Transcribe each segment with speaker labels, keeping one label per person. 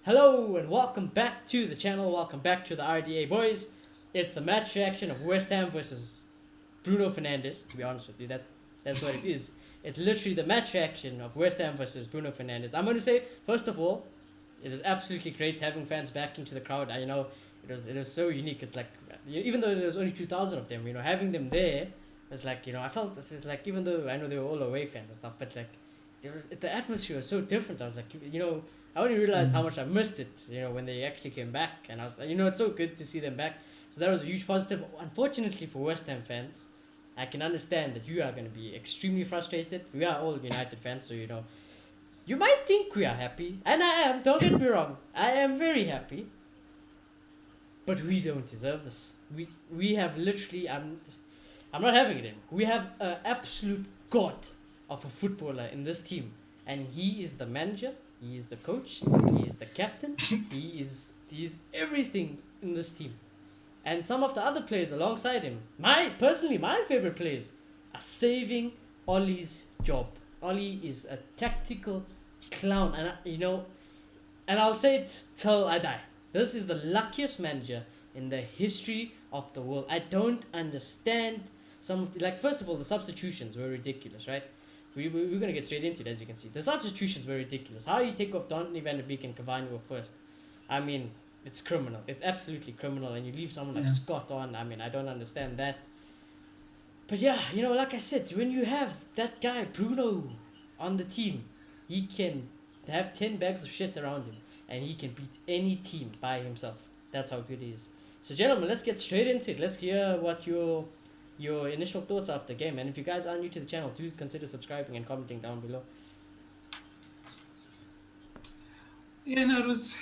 Speaker 1: Hello and welcome back to the channel. Welcome back to the RDA boys. It's the match reaction of West Ham versus Bruno Fernandes. To be honest with you, that's what it is. It's literally the match reaction of West Ham versus Bruno Fernandes. I'm going to say first of all, it was absolutely great having fans back into the crowd. I know it was so unique. It's like even though there was only 2,000 of them, having them there was like I felt this is like even though I know they were all away fans and stuff, but like the atmosphere was so different. I was like I only realized how much I missed it, when they actually came back. And I was like, it's so good to see them back. So that was a huge positive. Unfortunately for West Ham fans, I can understand that you are going to be extremely frustrated. We are all United fans, so you might think we are happy. And I am, don't get me wrong. I am very happy. But we don't deserve this. We have literally, I'm not having it in. We have an absolute god of a footballer in this team. And he is the manager. He is the coach. He is the captain. He is everything in this team. And some of the other players alongside him, my favorite players, are saving Ollie's job. Ollie is a tactical clown, and I'll say it till I die. This is the luckiest manager in the history of the world. I don't understand some of first of all, the substitutions were ridiculous, right? We're going to get straight into it, as you can see. The substitutions were ridiculous. How you take off Donny van de Beek and Cavani were first. I mean, it's criminal. It's absolutely criminal. And you leave someone like Scott on. I mean, I don't understand that. But yeah, like I said, when you have that guy, Bruno, on the team, he can have 10 bags of shit around him. And he can beat any team by himself. That's how good he is. So, gentlemen, let's get straight into it. Let's hear what your initial thoughts of the game. And if you guys are new to the channel, do consider subscribing and commenting down below.
Speaker 2: Yeah, no, it was.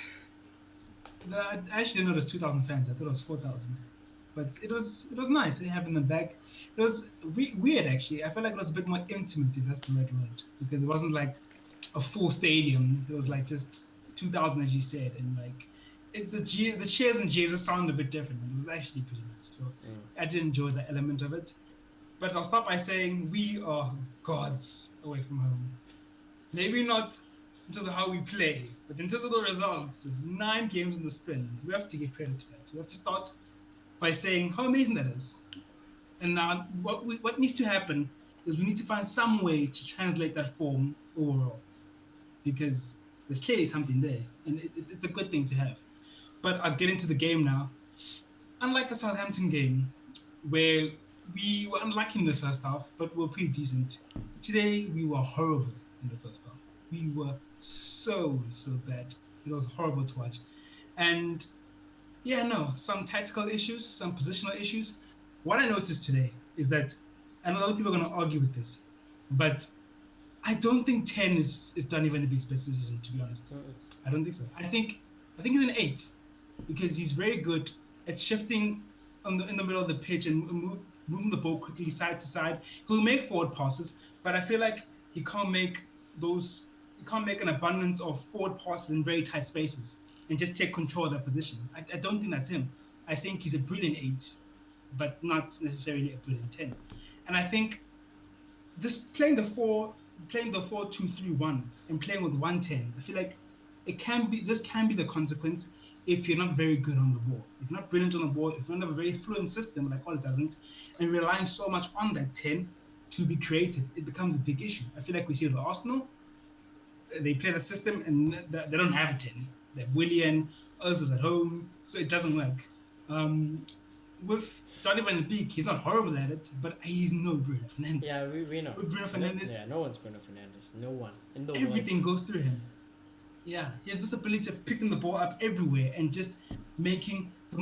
Speaker 2: I actually didn't know it was 2,000 fans. I thought it was 4,000. But it was nice having them back. It was weird, actually. I felt like it was a bit more intimate, if that's the right word, because it wasn't like a full stadium. It was like just 2,000, as you said, and like the cheers and jeers sounded a bit different. And it was actually pretty nice. So I did enjoy that element of it. But I'll start by saying we are gods away from home. Maybe not in terms of how we play, but in terms of the results, 9 games in the spin, we have to give credit to that. We have to start by saying how amazing that is. And now what needs to happen is we need to find some way to translate that form overall, because there's clearly something there, and it's a good thing to have. But I'll get into the game now. Unlike the Southampton game, where we were unlucky in the first half, but we were pretty decent. Today, we were horrible in the first half. We were so bad. It was horrible to watch. And yeah, no, some tactical issues, some positional issues. What I noticed today is that, and a lot of people are going to argue with this, but I don't think 10 is Donny van de Beek's best position, to be honest. I don't think so. I think he's an 8, because he's very good at shifting in the middle of the pitch and moving the ball quickly side to side. He'll make forward passes, but I feel like he can't make an abundance of forward passes in very tight spaces and just take control of that position. I don't think that's him. I think he's a brilliant 8, but not necessarily a brilliant 10. And I think this playing the 4-2-3-1 and playing with 110, I feel like this can be the consequence if you're not very good on the ball. If you're not brilliant on the ball, if you don't have a very fluent system like Ole doesn't, and relying so much on that 10 to be creative, it becomes a big issue. I feel like we see it with Arsenal. They play the system and they don't have a 10. They have Willian, Ozil's at home, so it doesn't work. With Donny van de Beek, he's not horrible at it, but he's no Bruno Fernandes.
Speaker 1: Yeah, we know.
Speaker 2: With Bruno Fernandes,
Speaker 1: no one's Bruno Fernandes. No one.
Speaker 2: Everything goes through him. Yeah, he has this ability of picking the ball up everywhere and just having the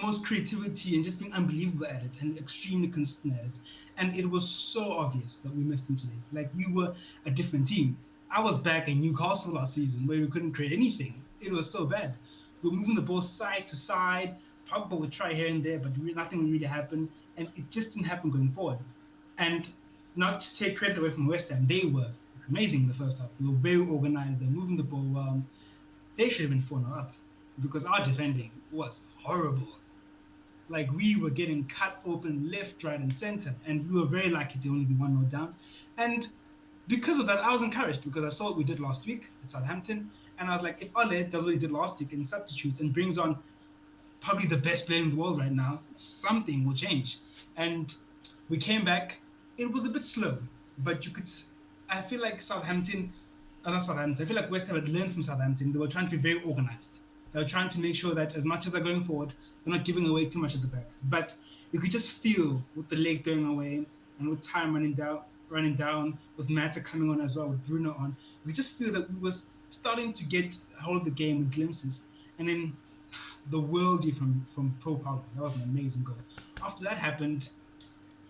Speaker 2: most creativity and just being unbelievable at it and extremely consistent at it. And it was so obvious that we missed him today. Like, we were a different team. I was back in Newcastle last season where we couldn't create anything. It was so bad. We were moving the ball side to side. Pogba would try here and there, but nothing would really happen. And it just didn't happen going forward. And not to take credit away from West Ham, they were amazing in the first half. They were very organized. They're moving the ball well. They should have been 4-0 up, because our defending was horrible. Like, we were getting cut open left, right, and center, and we were very lucky to only be 1-0 down. And because of that, I was encouraged because I saw what we did last week at Southampton, and I was like, if Ole does what he did last week and substitutes and brings on probably the best player in the world right now, something will change. And we came back. It was a bit slow, but you could. I feel like Southampton, not Southampton. I feel like West Ham had learned from Southampton. They were trying to be very organized. They were trying to make sure that as much as they're going forward, they're not giving away too much at the back. But you could just feel with the leg going away and with time running down, with Mata coming on as well, with Bruno on. We just feel that we were starting to get hold of the game in glimpses, and then the worldie from Pro Pogba. That was an amazing goal. After that happened,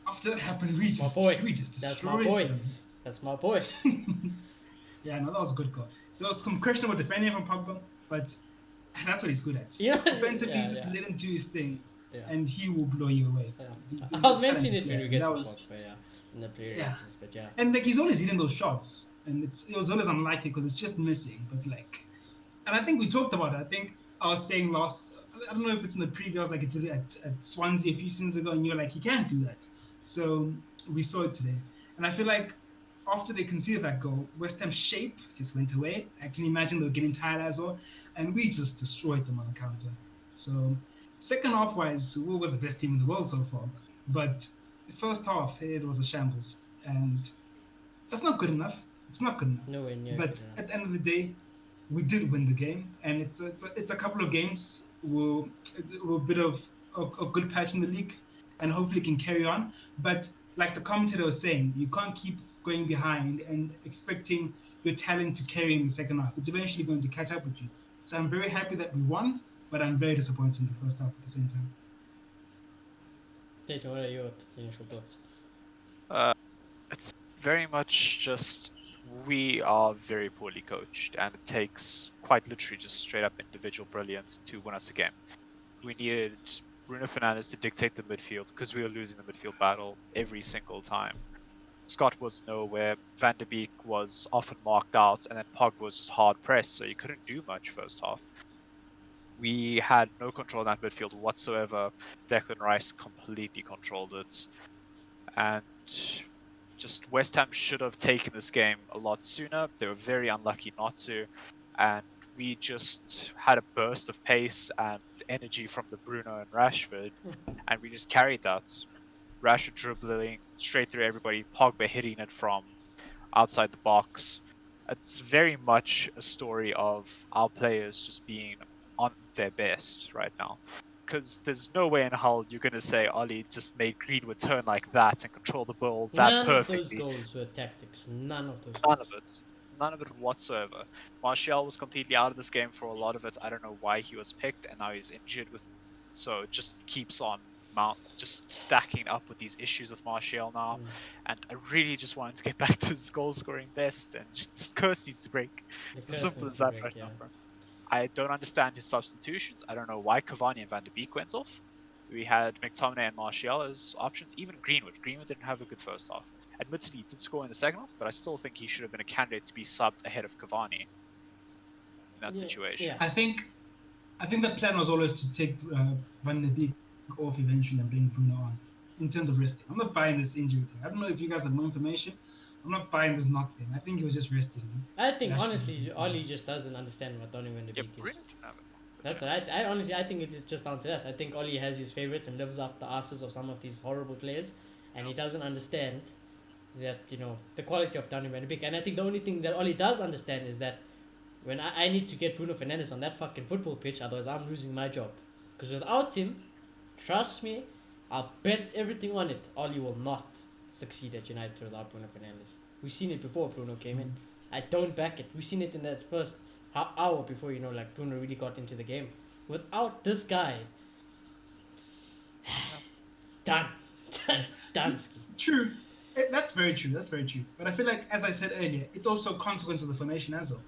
Speaker 2: we
Speaker 1: My boy.
Speaker 2: just
Speaker 1: That's my
Speaker 2: destroyed
Speaker 1: boy.
Speaker 2: them.
Speaker 1: That's my boy.
Speaker 2: Yeah, no, that was a good goal. There was some questionable defending from Pogba, but that's what he's good at.
Speaker 1: Yeah,
Speaker 2: Offensively,
Speaker 1: yeah,
Speaker 2: just
Speaker 1: yeah.
Speaker 2: let him do his thing,
Speaker 1: Yeah.
Speaker 2: and he will blow you away.
Speaker 1: Yeah.
Speaker 2: He's
Speaker 1: I'll
Speaker 2: a
Speaker 1: mention
Speaker 2: talented
Speaker 1: it when
Speaker 2: player,
Speaker 1: we
Speaker 2: and
Speaker 1: get
Speaker 2: that
Speaker 1: to
Speaker 2: was-
Speaker 1: Pogba, yeah, in the player
Speaker 2: Yeah.
Speaker 1: ratings, but yeah.
Speaker 2: And like he's always hitting those shots, and it was always unlikely because it's just missing. But like, and I think we talked about it. I think I was saying I don't know if it's in the previous, like it did at Swansea a few seasons ago, and you were like, he can't do that. So we saw it today, and I feel like after they conceded that goal, West Ham's shape just went away. I can imagine they were getting tired as well, and we just destroyed them on the counter. So second half wise, we were the best team in the world so far, but the first half it was a shambles, and that's not good enough. It's not good enough.
Speaker 1: Nowhere near.
Speaker 2: But
Speaker 1: good enough.
Speaker 2: at the end of the day, we did win the game, and it's a couple of games will a bit of a good patch in the league, and hopefully can carry on. But like the commentator was saying, you can't keep going behind and expecting your talent to carry in the second half. It's eventually going to catch up with you. So I'm very happy that we won, but I'm very disappointed in the first half at the same time.
Speaker 1: Tatum, what are your initial thoughts?
Speaker 3: It's very much just we are very poorly coached, and it takes quite literally just straight up individual brilliance to win us a game. We needed Bruno Fernandes to dictate the midfield because we were losing the midfield battle every single time. Scott was nowhere, Van der Beek was often marked out, and then Pogba was just hard pressed, so you couldn't do much first half. We had no control in that midfield whatsoever. Declan Rice completely controlled it. And just West Ham should have taken this game a lot sooner. They were very unlucky not to. And we just had a burst of pace and energy from the Bruno and Rashford. And we just carried that. Rashford dribbling straight through everybody, Pogba hitting it from outside the box. It's very much a story of our players just being on their best right now. Because there's no way in hell you're going to say Ollie just made Greenwood turn like that and control the ball that
Speaker 1: None
Speaker 3: perfectly.
Speaker 1: of those goals were tactics. None of those
Speaker 3: None
Speaker 1: goals.
Speaker 3: of it. None of it whatsoever. Martial was completely out of this game for a lot of it. I don't know why he was picked, and now he's injured so it just keeps on just stacking up with these issues with Martial now. And I really just wanted to get back to his goal scoring best, and just curse needs to break.
Speaker 1: The
Speaker 3: It's
Speaker 1: curse
Speaker 3: as simple
Speaker 1: needs
Speaker 3: as
Speaker 1: to
Speaker 3: that
Speaker 1: break,
Speaker 3: right
Speaker 1: yeah.
Speaker 3: now, bro. I don't understand his substitutions. I don't know why Cavani and Van der Beek went off. We had McTominay and Martial as options. Even Greenwood. Greenwood didn't have a good first half. Admittedly, he did score in the second half, but I still think he should have been a candidate to be subbed ahead of Cavani in that
Speaker 1: Yeah,
Speaker 3: situation.
Speaker 1: yeah.
Speaker 2: I think the plan was always to take Van der Beek off eventually and bring Bruno on in terms of resting. I'm not buying this injury thing. I don't know if you guys have more information. I'm not buying this knock thing. I think he was just resting.
Speaker 1: I think
Speaker 2: Rashford
Speaker 1: honestly,
Speaker 2: didn't
Speaker 1: Ollie just doesn't understand what Donny Van de
Speaker 3: Yeah,
Speaker 1: Beek is.
Speaker 3: Bruno didn't have it.
Speaker 1: That's what I honestly I think it is just down to that. I think Ollie has his favorites and lives up the asses of some of these horrible players, and he doesn't understand that the quality of Donny Van de Beek. And I think the only thing that Ollie does understand is that when I need to get Bruno Fernandes on that fucking football pitch, otherwise I'm losing my job. Because without him, trust me, I'll bet everything on it. Ollie will not succeed at United without Bruno Fernandes. We've seen it before Bruno came in. I don't back it. We've seen it in that first hour before Bruno really got into the game. Without this guy, done. Dansky.
Speaker 2: True. That's very true. That's very true. But I feel like, as I said earlier, it's also a consequence of the formation as well.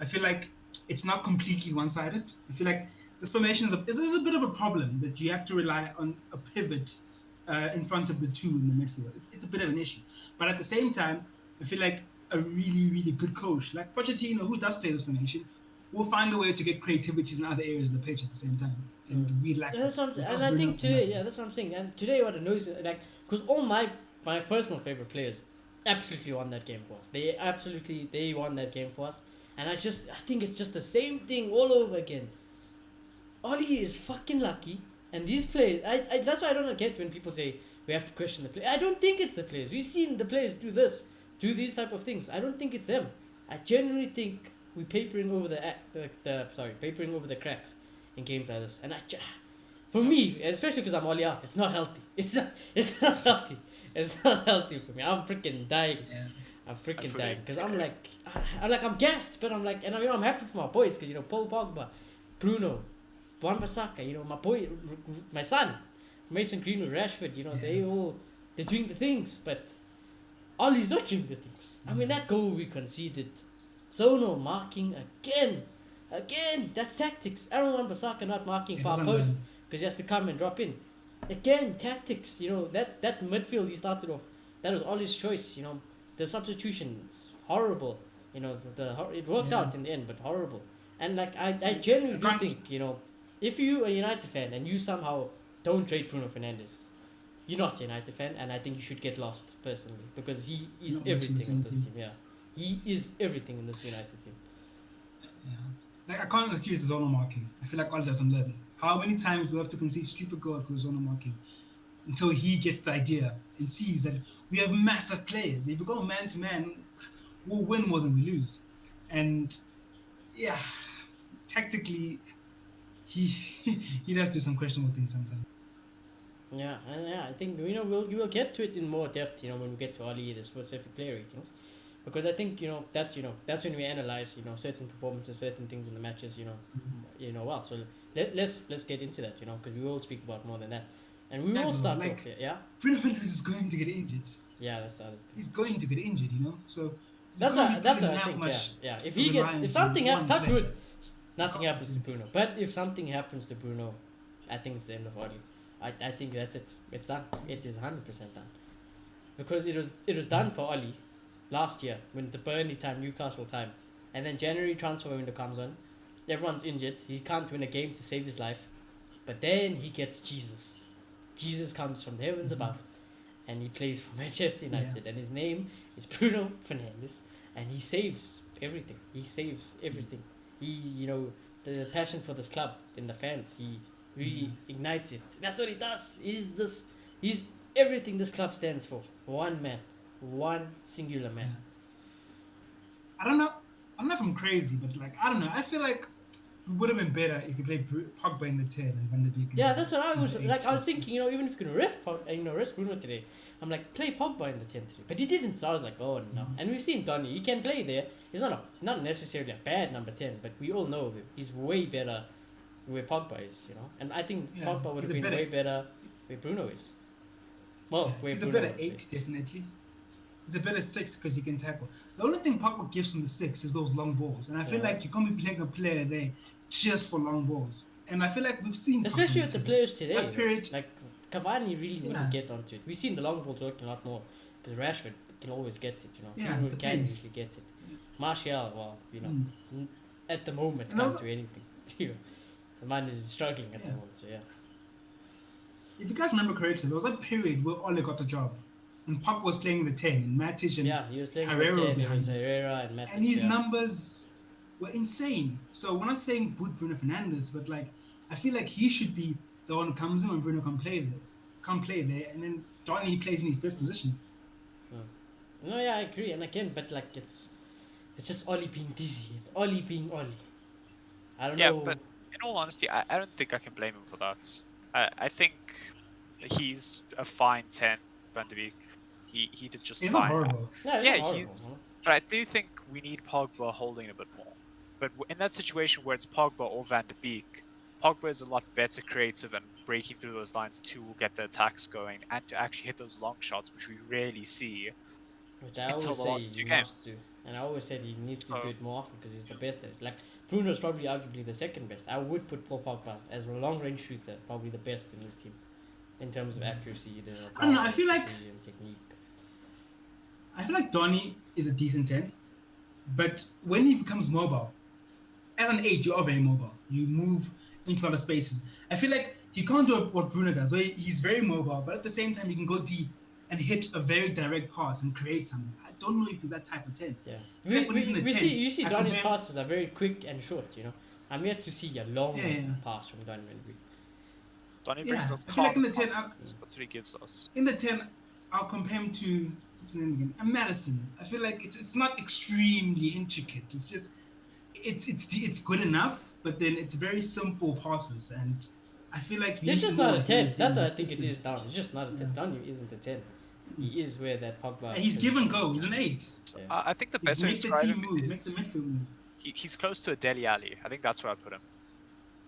Speaker 2: I feel like it's not completely one-sided. I feel like this formation is a bit of a problem that you have to rely on a pivot in front of the two in the midfield. It's a bit of an issue. But at the same time, I feel like a really, really good coach like Pochettino, who does play this formation, will find a way to get creativities in other areas of the pitch at the same time. And we lack
Speaker 1: That's
Speaker 2: that.
Speaker 1: what and I think today, that's what I'm saying. And today, what annoys me, because all my personal favorite players absolutely won that game for us. They won that game for us. And I think it's just the same thing all over again. Oli is fucking lucky, and these players. I that's why I don't get when people say we have to question the play. I don't think it's the players. We've seen the players do these type of things. I don't think it's them. I genuinely think we're papering over papering over the cracks in games like this. And for me, especially because I'm Oli out, it's not healthy. It's not healthy. It's not healthy for me. I'm freaking dying.
Speaker 2: Yeah.
Speaker 1: I'm freaking dying because I'm gassed, but I'm like, and I'm happy for my boys because Paul Pogba, Bruno, Wan-Bissaka, my boy, my son, Mason Greenwood, Rashford, they're doing the things, but Ollie's not doing the things. I mean, that goal we conceded, zonal marking again, that's tactics. Aaron Wan-Bissaka not marking far post because he has to come and drop in. Again, tactics. That midfield he started off, that was Ollie's choice. The substitutions horrible. It worked out in the end, but horrible. And I genuinely do think if you are a United fan and you somehow don't rate Bruno Fernandes, you're not a United fan, and I think you should get lost personally because he is everything in this team. Yeah, he is everything in this United team.
Speaker 2: Yeah, I can't excuse the zonal marking. I feel like Oli doesn't learn. How many times do we have to concede stupid goal because of zonal marking until he gets the idea and sees that we have massive players. If we go man to man, we'll win more than we lose. And yeah, tactically, he does do some questionable things sometimes.
Speaker 1: Yeah, and I think we will get to it in more depth. When we get to Oli, the specific player ratings, because I think that's when we analyze certain performances, certain things in the matches. Well, so let's get into that. Because we will speak about more than that, and we will start off here. Yeah.
Speaker 2: Bruno Fernandes is going to get injured.
Speaker 1: Yeah, that's the other thing.
Speaker 2: He's going to get injured. So
Speaker 1: that's what I think. Yeah. If something happens, touch wood, nothing happens to Bruno. But if something happens to Bruno, I think it's the end of Oli. I think that's it. It's done. It is 100% done. Because it was done for Oli last year when the Burnley time, Newcastle time, and then January transfer window comes on. Everyone's injured. He can't win a game to save his life, but then he gets Jesus. Jesus comes from the heavens above, and he plays for Manchester United, and his name is Bruno Fernandes, and he saves everything. He saves everything. He the passion for this club in the fans. He really ignites it. That's what he does. He's everything this club stands for. One man. One singular man.
Speaker 2: I don't know if I'm crazy, but I don't know. I feel like it would have been better if you played Pogba in the 10 and Van de Beek.
Speaker 1: Yeah, that's what I was I was thinking. Even if you can rest Bruno today, I'm like, play Pogba in the 10 today. But he didn't, so I was like, oh no. And we've seen Donny. He can play there. He's not necessarily a bad number 10, but we all know he's way better where Pogba is. And I think Pogba would have been way better where Bruno is. Well,
Speaker 2: he's
Speaker 1: Bruno
Speaker 2: a better 8, definitely. He's a better 6 because he can tackle. The only thing Pogba gives from the 6 is those long balls, and I feel like you can't be playing a player there just for long balls. And I feel like we've seen,
Speaker 1: especially with the players today, like Cavani really wouldn't get onto it. We've seen the long balls working a lot more because Rashford can always get it. Greenwood can usually get it. Martial, well, at the moment can't do anything. The man is struggling at the moment. So yeah.
Speaker 2: If you guys remember correctly, there was a period where Ole got the job. And Pogba was playing the 10, and Matic and
Speaker 1: he was playing Herrera the 10. It was Herrera and Matic.
Speaker 2: And his numbers were insane. So we're not saying boot Bruno Fernandes, but I feel like he should be the one who comes in when Bruno can't play there, and then Donny plays in his best position.
Speaker 1: No, yeah, I agree, and again, but it's just Oli being dizzy. It's Oli being Oli. I don't know.
Speaker 3: Yeah, but in all honesty, I don't think I can blame him for that. I think he's a fine 10, Van de Beek. He did just
Speaker 2: fine.
Speaker 3: Not
Speaker 2: horrible.
Speaker 3: But I do think we need Pogba holding a bit more. But in that situation where it's Pogba or Van de Beek, Pogba is a lot better creative and breaking through those lines to get the attacks going and to actually hit those long shots, which we rarely see.
Speaker 1: Which I always say he must do. And I always said he needs to do it more often because he's the best at it. Like, Bruno's probably arguably the second best. I would put Paul Pogba as a long-range shooter, probably the best in this team. In terms of accuracy,
Speaker 2: I don't know, I feel like
Speaker 1: technique.
Speaker 2: I feel like Donny is a decent 10, but when he becomes mobile, at an 8 you are very mobile. You move into a lot of spaces. I feel like he can't do what Bruno does. So he's very mobile, but at the same time he can go deep and hit a very direct pass and create something. I don't know if he's that type of 10.
Speaker 1: Yeah.
Speaker 2: I feel like when he's in the 10,
Speaker 1: You see
Speaker 2: I
Speaker 1: Donny's
Speaker 2: compare-
Speaker 1: passes are very quick and short, you know. I'm yet to see a long
Speaker 2: Yeah, yeah.
Speaker 1: pass from Donny.
Speaker 3: Donny
Speaker 2: Yeah,
Speaker 3: brings us
Speaker 2: I feel like in
Speaker 3: calm
Speaker 2: the 10,
Speaker 3: confidence. That's what he gives us.
Speaker 2: in the 10, I'll compare him to what's his name again? Madison. I feel like it's not extremely intricate. It's just it's good enough, but then it's very simple passes, and I feel like you
Speaker 1: It's
Speaker 2: need
Speaker 1: just
Speaker 2: more
Speaker 1: not a
Speaker 2: of him
Speaker 1: 10. That's
Speaker 2: in
Speaker 1: what
Speaker 2: the
Speaker 1: I think it
Speaker 2: system.
Speaker 1: is down. It's just not a 10.
Speaker 2: Yeah.
Speaker 1: Donny isn't a 10. He is where that Pogba.
Speaker 2: And he's give and
Speaker 1: position
Speaker 2: go.
Speaker 1: is
Speaker 2: He's an
Speaker 1: now.
Speaker 2: 8.
Speaker 1: Yeah.
Speaker 3: I think the
Speaker 2: He's
Speaker 3: best way to
Speaker 2: make the
Speaker 3: describe
Speaker 2: team
Speaker 3: him
Speaker 2: move, make the
Speaker 3: is
Speaker 2: midfield move.
Speaker 3: he's close to a Dele Alli. I think that's where I put him.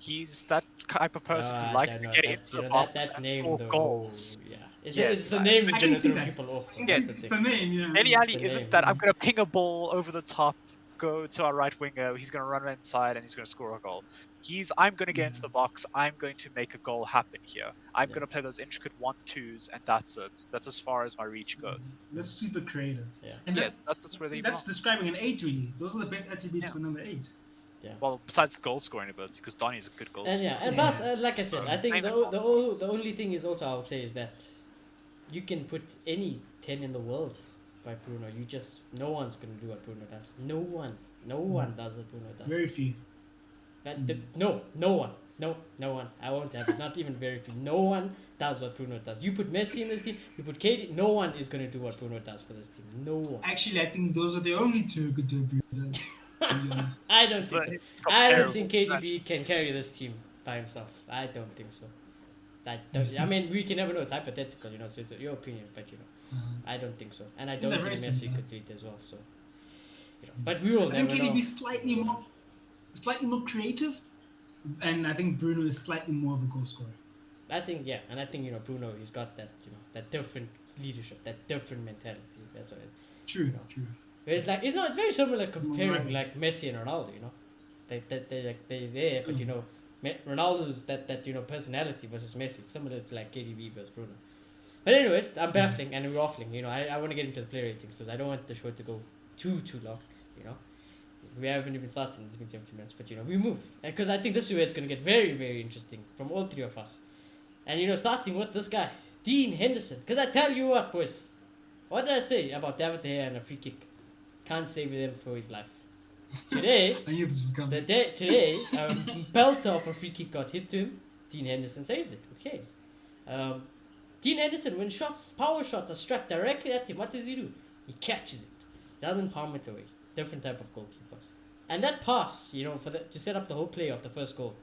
Speaker 3: He's that type of person
Speaker 1: I
Speaker 3: who likes
Speaker 1: don't
Speaker 3: to
Speaker 1: know,
Speaker 3: get
Speaker 1: that,
Speaker 3: into
Speaker 1: you
Speaker 3: the
Speaker 1: know,
Speaker 3: box
Speaker 1: that
Speaker 3: and
Speaker 1: name
Speaker 3: score
Speaker 1: though.
Speaker 3: goals.
Speaker 1: Yeah, it's,
Speaker 3: Yes,
Speaker 1: it's the name is
Speaker 2: I
Speaker 1: gonna
Speaker 2: can see
Speaker 1: throw
Speaker 2: that.
Speaker 1: people off. Though.
Speaker 2: It's,
Speaker 1: That's the
Speaker 2: it's
Speaker 1: thing.
Speaker 2: a name, yeah.
Speaker 3: Dele Alli
Speaker 1: the
Speaker 3: isn't
Speaker 1: name.
Speaker 3: that I'm gonna ping a ball over the top, go to our right winger, he's gonna run inside and he's gonna score a goal. I'm gonna get into the box, I'm going to make a goal happen here. I'm
Speaker 1: Yeah.
Speaker 3: gonna play those intricate 1-2s and that's it. That's as far as my reach goes.
Speaker 2: That's super creative.
Speaker 1: Yeah.
Speaker 2: And
Speaker 3: Yes, that's where they
Speaker 2: that's
Speaker 3: belong.
Speaker 2: describing an 8 really. Those are the best attributes
Speaker 3: Yeah.
Speaker 2: for number 8.
Speaker 3: Well, besides the goal scoring ability, because Donny's a good goal
Speaker 1: And
Speaker 3: scorer.
Speaker 1: yeah, and
Speaker 2: Yeah.
Speaker 1: plus, like I said, I think
Speaker 3: Name
Speaker 1: the
Speaker 3: it.
Speaker 1: the only thing is also I'll say is that you can put any 10 in the world by Bruno. You just no one's gonna do what Bruno does. No one does what Bruno
Speaker 2: It's
Speaker 1: does.
Speaker 2: very few.
Speaker 1: No one. I won't have it. Not even very few. No one does what Bruno does. You put Messi in this team. You put KD. No one is gonna do what Bruno does for this team. No one.
Speaker 2: Actually, I think those are the only two who could do Bruno does, to be honest.
Speaker 1: I don't
Speaker 3: So
Speaker 1: think so.
Speaker 3: it's got
Speaker 1: I don't
Speaker 3: terrible
Speaker 1: think KDB can carry this team by himself. I don't think so. I mean, we can never know. It's hypothetical, you know. So it's your opinion, but you know, I don't think so. And I don't
Speaker 2: They're
Speaker 1: think
Speaker 2: very
Speaker 1: Messi
Speaker 2: similar.
Speaker 1: could do it as well. So, you know, but we will
Speaker 2: I think
Speaker 1: never know.
Speaker 2: KDB is slightly more creative, and I think Bruno is slightly more of a goal scorer.
Speaker 1: I think yeah, and I think you know Bruno. He's got that that different leadership, that different mentality. That's what.
Speaker 2: True.
Speaker 1: It's like it's very similar comparing
Speaker 2: Right.
Speaker 1: like Messi and Ronaldo. You know, they're there, but you know, Ronaldo's that personality versus Messi. It's similar to like KDB versus Bruno. But anyways, I'm baffling and we're waffling. You know, I want to get into the player ratings because I don't want the show to go too long. You know, we haven't even started. It's been 17 minutes, but you know, we move because I think this is where it's gonna get very very interesting from all three of us. And you know, starting with this guy, Dean Henderson. Because I tell you what, boys, what did I say about David De Gea and a free kick? Can't save him for his life. Today,
Speaker 2: I knew this was coming.
Speaker 1: today, belter of a free kick got hit to him. Dean Henderson saves it. Okay. Dean Henderson, when power shots are struck directly at him, what does he do? He catches it. Doesn't palm it away. Different type of goalkeeper. And that pass, you know, to set up the whole play of the first goal,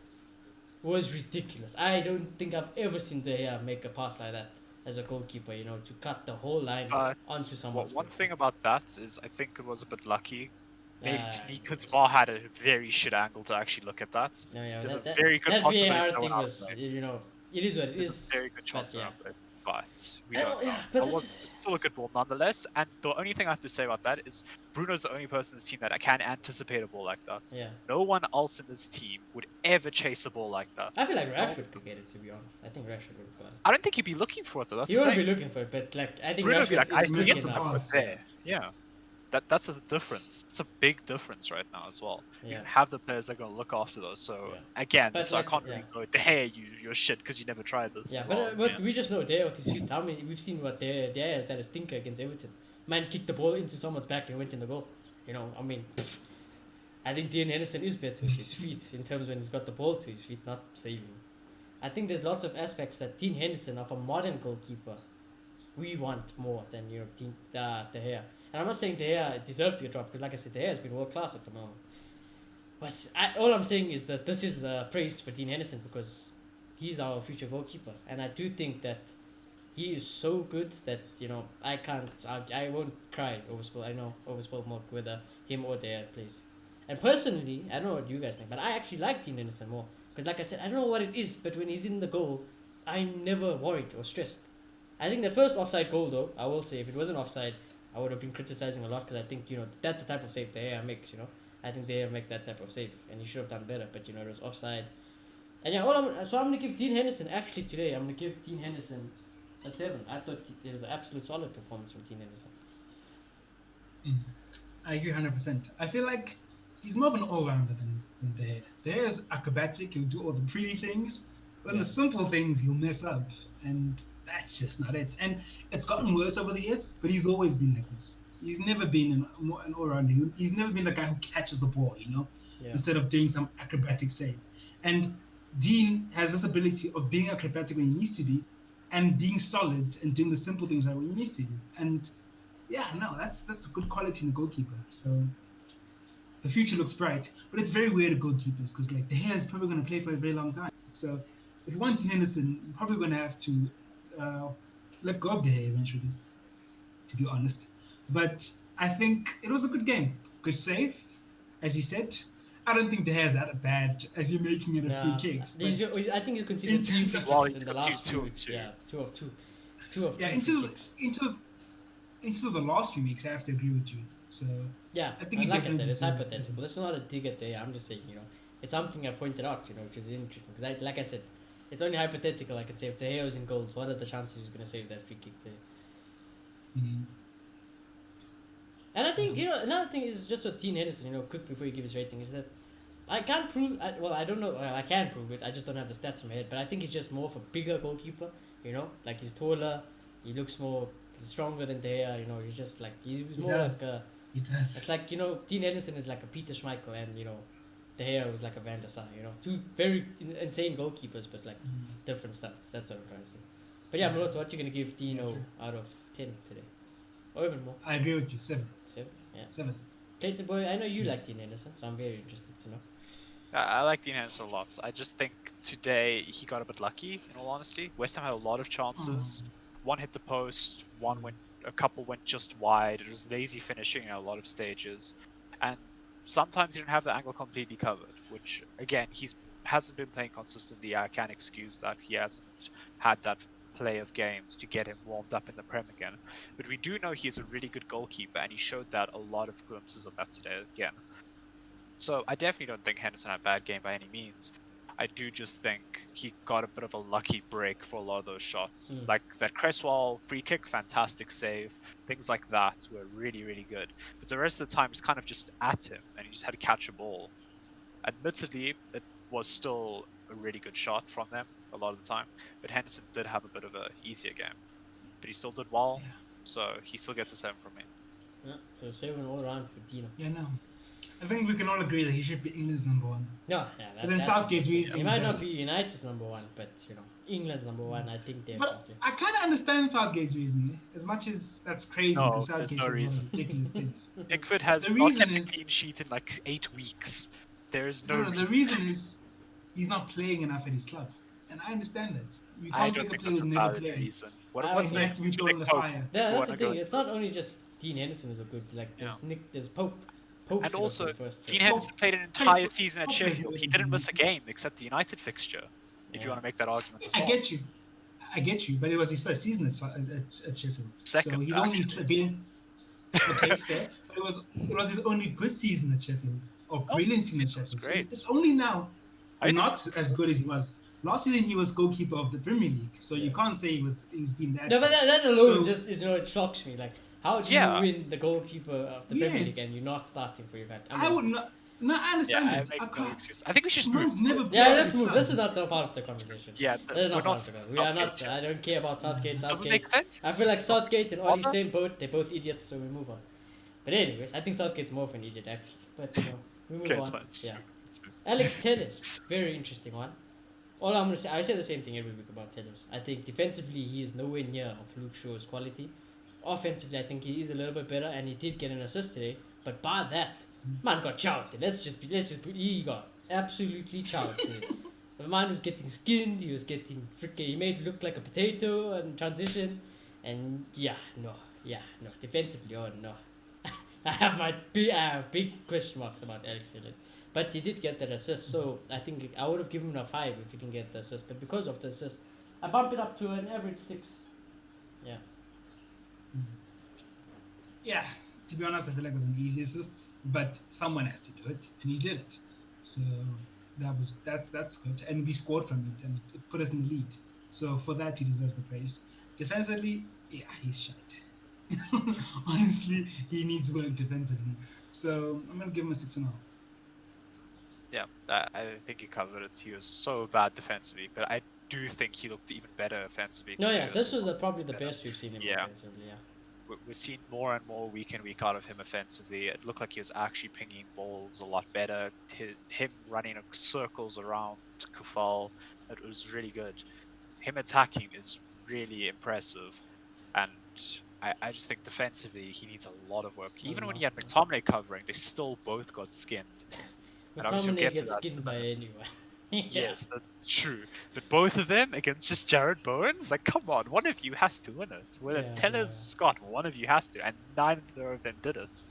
Speaker 1: was ridiculous. I don't think I've ever seen De Gea make a pass like that as a goalkeeper, you know, to cut the whole line
Speaker 3: But
Speaker 1: onto someone's
Speaker 3: one
Speaker 1: foot.
Speaker 3: thing about that is I think it was a bit lucky. Maybe
Speaker 1: Ah,
Speaker 3: because VAR had a very shit angle to actually look at that.
Speaker 1: No, yeah,
Speaker 3: There's
Speaker 1: that,
Speaker 3: a very good
Speaker 1: that
Speaker 3: possibility
Speaker 1: VAR
Speaker 3: no
Speaker 1: thing
Speaker 3: one
Speaker 1: was,
Speaker 3: outplayed.
Speaker 1: you know, it is what it
Speaker 3: There's
Speaker 1: is.
Speaker 3: a very good chance
Speaker 1: but, yeah.
Speaker 3: but we
Speaker 1: I
Speaker 3: don't
Speaker 1: don't-
Speaker 3: know.
Speaker 1: yeah, but
Speaker 3: It
Speaker 1: this
Speaker 3: was
Speaker 1: is-
Speaker 3: still a good ball nonetheless. And the only thing I have to say about that is Bruno's the only person in this team that can anticipate a ball like that.
Speaker 1: Yeah.
Speaker 3: No one else in this team would ever chase a ball like that.
Speaker 1: I feel like Rashford could get it, to be honest. I think Rashford would have got it.
Speaker 3: I don't think he'd be looking for it though. That's
Speaker 1: He
Speaker 3: the
Speaker 1: wouldn't
Speaker 3: thing.
Speaker 1: be looking for it, but like I think
Speaker 3: Bruno would be
Speaker 1: Rashford
Speaker 3: like, I
Speaker 1: is
Speaker 2: missing
Speaker 3: see
Speaker 1: big
Speaker 3: it
Speaker 2: the
Speaker 3: to
Speaker 1: enough.
Speaker 2: pass.
Speaker 3: put there. Yeah. That's the difference. It's a big difference right now as well. You
Speaker 1: Yeah.
Speaker 3: have the players that are gonna look after those. So
Speaker 1: Yeah.
Speaker 3: again,
Speaker 1: But
Speaker 3: so I
Speaker 1: like,
Speaker 3: can't
Speaker 1: yeah.
Speaker 3: really go, hey, you're shit because you never tried this.
Speaker 1: Yeah,
Speaker 3: as
Speaker 1: but
Speaker 3: well.
Speaker 1: but we just know there with his feet. How many we've seen what there is at a stinker against Everton. Man kicked the ball into someone's back and went in the goal. You know, I mean, I think Dean Henderson is better with his feet in terms when he's got the ball to his feet, not saving. I think there's lots of aspects that Dean Henderson of a modern goalkeeper we want more than De Gea. And I'm not saying De Gea deserves to get dropped because, like I said, De Gea has been world class at the moment. But all I'm saying is that this is praised for Dean Henderson because he's our future goalkeeper, and I do think that he is so good that I won't cry over spoiled milk whether him or De Gea plays. And personally, I don't know what you guys think, but I actually like Dean Henderson more because, like I said, I don't know what it is, but when he's in the goal, I'm never worried or stressed. I think the first offside goal, though, I will say, if it wasn't offside, I would have been criticizing a lot because I think, that's the type of save De Gea makes, I think De Gea makes that type of save and he should have done better, but, it was offside. And yeah, so I'm going to give Dean Henderson, actually today, I'm going to give Dean Henderson a 7. I thought it was an absolute solid performance from Dean Henderson.
Speaker 2: I agree 100%. I feel like he's more of an all-rounder than De Gea. De Gea is acrobatic, he'll do all the pretty things, But
Speaker 1: Yeah.
Speaker 2: the simple things he'll mess up, and that's just not it. And it's gotten worse over the years, but he's always been like this. He's never been an all-rounder. He's never been the guy who catches the ball,
Speaker 1: Yeah.
Speaker 2: instead of doing some acrobatic save. And Dean has this ability of being acrobatic when he needs to be, and being solid and doing the simple things right when he needs to do. And yeah, no, that's a good quality in a goalkeeper. So the future looks bright, but it's very weird at goalkeepers because like De Gea is probably going to play for a very long time. So if you want Henderson, you're probably going to have to uh, let go of De Gea eventually, to be honest. But I think it was a good game, good save, as you said. I don't think De Gea is that bad as you're making it a free
Speaker 1: Nah,
Speaker 2: kicks,
Speaker 1: these,
Speaker 2: but
Speaker 1: I think you
Speaker 2: in
Speaker 1: conceded three
Speaker 2: terms
Speaker 1: free
Speaker 2: of
Speaker 3: Well,
Speaker 1: kicks
Speaker 3: he's
Speaker 1: in the
Speaker 3: got two,
Speaker 1: last few
Speaker 3: two of
Speaker 1: weeks.
Speaker 3: two.
Speaker 1: Yeah, two of two. Two of
Speaker 2: yeah,
Speaker 1: two free kicks.
Speaker 2: into the last few weeks, I have to agree with you. So
Speaker 1: Yeah,
Speaker 2: I think he
Speaker 1: and like I
Speaker 2: definitely
Speaker 1: said, it's
Speaker 2: deserves a
Speaker 1: hypothetical.
Speaker 2: seven.
Speaker 1: It's not a dig at the. I'm just saying, it's something I pointed out, which is interesting. Because, like I said, it's only hypothetical. I could say if De Gea was in goals, what are the chances he's going to save that free kick today?
Speaker 2: Mhm.
Speaker 1: And I think, another thing is just with Dean Henderson, quick before you give his rating, is that I can't prove, I don't know, I can prove it, I just don't have the stats in my head, but I think he's just more of a bigger goalkeeper, like he's taller, he looks more stronger than De Gea, he's just like, he's
Speaker 2: He
Speaker 1: more
Speaker 2: does.
Speaker 1: like a,
Speaker 2: He does.
Speaker 1: it's like, Dean Henderson is like a Peter Schmeichel and, De Gea was like a Van der Sar, two very insane goalkeepers, but like different stats, that's what I'm trying to say. But yeah, Moloto, what you going to give Dino
Speaker 2: Yeah,
Speaker 1: out of 10 today? Or even more?
Speaker 2: I agree with you. Seven.
Speaker 1: 7? Yeah.
Speaker 2: Seven.
Speaker 1: Clayton boy, I know you like Dean Henderson, so I'm very interested to know.
Speaker 3: I like Dean Henderson a lot. I just think today he got a bit lucky, in all honesty. West Ham had a lot of chances. One hit the post, a couple went just wide. It was lazy finishing in a lot of stages. And sometimes he didn't have the angle completely covered, which, again, hasn't been playing consistently. I can't excuse that. He hasn't had that play of games to get him warmed up in the Prem again. But we do know he's a really good goalkeeper, and he showed that a lot of glimpses of that today again. So I definitely don't think Henderson had a bad game by any means. I do just think he got a bit of a lucky break for a lot of those shots. Like that Cresswell free kick, fantastic save. Things like that were really, really good. But the rest of the time, it's kind of just at him, and he just had to catch a ball. Admittedly, it was still a really good shot from them a lot of the time. But Henderson did have a bit of an easier game. But he still did well, so he still gets a 7 from me.
Speaker 1: Yeah, so 7 all around for Dino.
Speaker 2: Yeah, no. I think we can all agree that he should be England's number one.
Speaker 1: No, yeah,
Speaker 2: But then Southgate's
Speaker 1: he
Speaker 2: reason
Speaker 1: might
Speaker 2: that-
Speaker 1: not be United's number one, but England's number one. I think
Speaker 2: But
Speaker 1: definitely.
Speaker 2: I kind of understand Southgate's reasoning, as much as that's crazy
Speaker 3: No,
Speaker 2: because
Speaker 3: there's
Speaker 2: Southgate
Speaker 3: no
Speaker 2: says a lot
Speaker 3: reason.
Speaker 2: of ridiculous things.
Speaker 3: Pickford has
Speaker 2: The
Speaker 3: not
Speaker 2: reason
Speaker 3: kept a
Speaker 2: is-
Speaker 3: clean sheet in like 8 weeks. There is no,
Speaker 2: No,
Speaker 3: reason.
Speaker 2: the reason is he's not playing enough at his club, and I understand that. You
Speaker 3: I
Speaker 2: can't
Speaker 3: don't
Speaker 2: pick a
Speaker 3: think
Speaker 2: player
Speaker 3: that's
Speaker 2: who's
Speaker 3: a
Speaker 2: never
Speaker 3: valid
Speaker 2: played.
Speaker 3: reason.
Speaker 1: He
Speaker 2: has to be thrown in the fire.
Speaker 1: Yeah, that's the
Speaker 3: wanna go
Speaker 1: thing. It's not
Speaker 3: first?
Speaker 1: only just Dean Henderson who's a good. Like there's Pope. Pope
Speaker 3: And
Speaker 1: should have
Speaker 3: also,
Speaker 1: played first.
Speaker 3: Dean
Speaker 1: choice.
Speaker 3: Henderson played an
Speaker 2: Pope-
Speaker 3: entire season at
Speaker 2: Pope plays
Speaker 3: Sheffield.
Speaker 2: better
Speaker 3: He
Speaker 2: than
Speaker 3: didn't miss a
Speaker 2: Henderson.
Speaker 3: game except the United fixture. If you
Speaker 1: Yeah.
Speaker 3: want to make that argument as
Speaker 2: I
Speaker 3: well.
Speaker 2: get you, but it was his first season at Sheffield. So
Speaker 3: Second,
Speaker 2: he's
Speaker 3: actually.
Speaker 2: only been okay, fair. But it was his only good season at Sheffield, or brilliant season at
Speaker 3: it was
Speaker 2: Sheffield. So
Speaker 3: great.
Speaker 2: it's only now
Speaker 3: I think
Speaker 2: not as good as he was. Last season he was goalkeeper of the Premier League, so you
Speaker 1: Yeah.
Speaker 2: can't say he's been that.
Speaker 1: No, but that alone
Speaker 2: So-
Speaker 1: just it shocks me. Like, how do
Speaker 3: Yeah.
Speaker 1: you win the goalkeeper of the Premier
Speaker 2: Yes.
Speaker 1: League and you're not starting for your country?
Speaker 2: I would not. No, I
Speaker 3: Yeah,
Speaker 2: understand
Speaker 3: I
Speaker 2: that.
Speaker 3: make
Speaker 2: I
Speaker 3: no
Speaker 2: can't.
Speaker 3: excuse. I think we should just
Speaker 2: Man's
Speaker 3: move.
Speaker 2: never
Speaker 1: Yeah,
Speaker 2: played
Speaker 1: let's
Speaker 2: his
Speaker 1: move.
Speaker 2: club.
Speaker 1: This is not the part of the conversation.
Speaker 3: Yeah,
Speaker 1: This is
Speaker 3: we're
Speaker 1: not part
Speaker 3: not.
Speaker 1: of it. We are not.
Speaker 3: Southgate.
Speaker 1: I don't care about Southgate.
Speaker 3: Doesn't
Speaker 1: Southgate.
Speaker 3: make sense.
Speaker 1: I feel like Southgate and Oli
Speaker 3: Bother?
Speaker 1: same boat. They're both idiots, so we move on. But anyways, I think Southgate's more of an idiot actually. But we move
Speaker 3: Okay,
Speaker 1: on.
Speaker 3: it's fine. It's
Speaker 1: Yeah.
Speaker 3: true. It's true.
Speaker 1: Alex Telles, very interesting one. All I'm gonna say, I say the same thing every week about Telles. I think defensively he is nowhere near of Luke Shaw's quality. Offensively, I think he is a little bit better, and he did get an assist today. But by that, man got chowed. He got absolutely chowed today. The man was getting skinned. He was getting freaking. He made it look like a potato and transition, and no. Defensively, oh no. I have big question marks about Alex Telles. But he did get that assist, so I think I would have given him a 5 if he can get the assist. But because of the assist, I bump it up to an average 6. Yeah.
Speaker 2: Yeah, to be honest, I feel like it was an easy assist, but someone has to do it, and he did it. So that's good, and we scored from it, and it put us in the lead. So for that, he deserves the praise. Defensively, yeah, he's shite. Honestly, he needs work defensively. So I'm gonna give him a 6.5.
Speaker 3: Yeah, I think you covered it. He was so bad defensively, but do think he looked even better offensively.
Speaker 1: No,
Speaker 3: today
Speaker 1: yeah,
Speaker 3: as
Speaker 1: this was
Speaker 3: well.
Speaker 1: probably the
Speaker 3: Better.
Speaker 1: best we've seen him
Speaker 3: Yeah.
Speaker 1: offensively. Yeah.
Speaker 3: We're seeing more and more week in, week out of him offensively. It looked like he was actually pinging balls a lot better. Him running circles around Kufal, it was really good. Him attacking is really impressive. And I just think defensively, he needs a lot of work. Even when he had McTominay covering, they still both got skinned. And obviously we'll
Speaker 1: McTominay
Speaker 3: get to
Speaker 1: gets
Speaker 3: that
Speaker 1: skinned
Speaker 3: in a
Speaker 1: by
Speaker 3: minute.
Speaker 1: anyone.
Speaker 3: Yes, that's true. But both of them against just Jared Bowens? Like, come on, one of you has to win it. Whether
Speaker 1: Yeah,
Speaker 3: Tellers,
Speaker 1: no.
Speaker 3: Scott, one of you has to, and neither of them did it.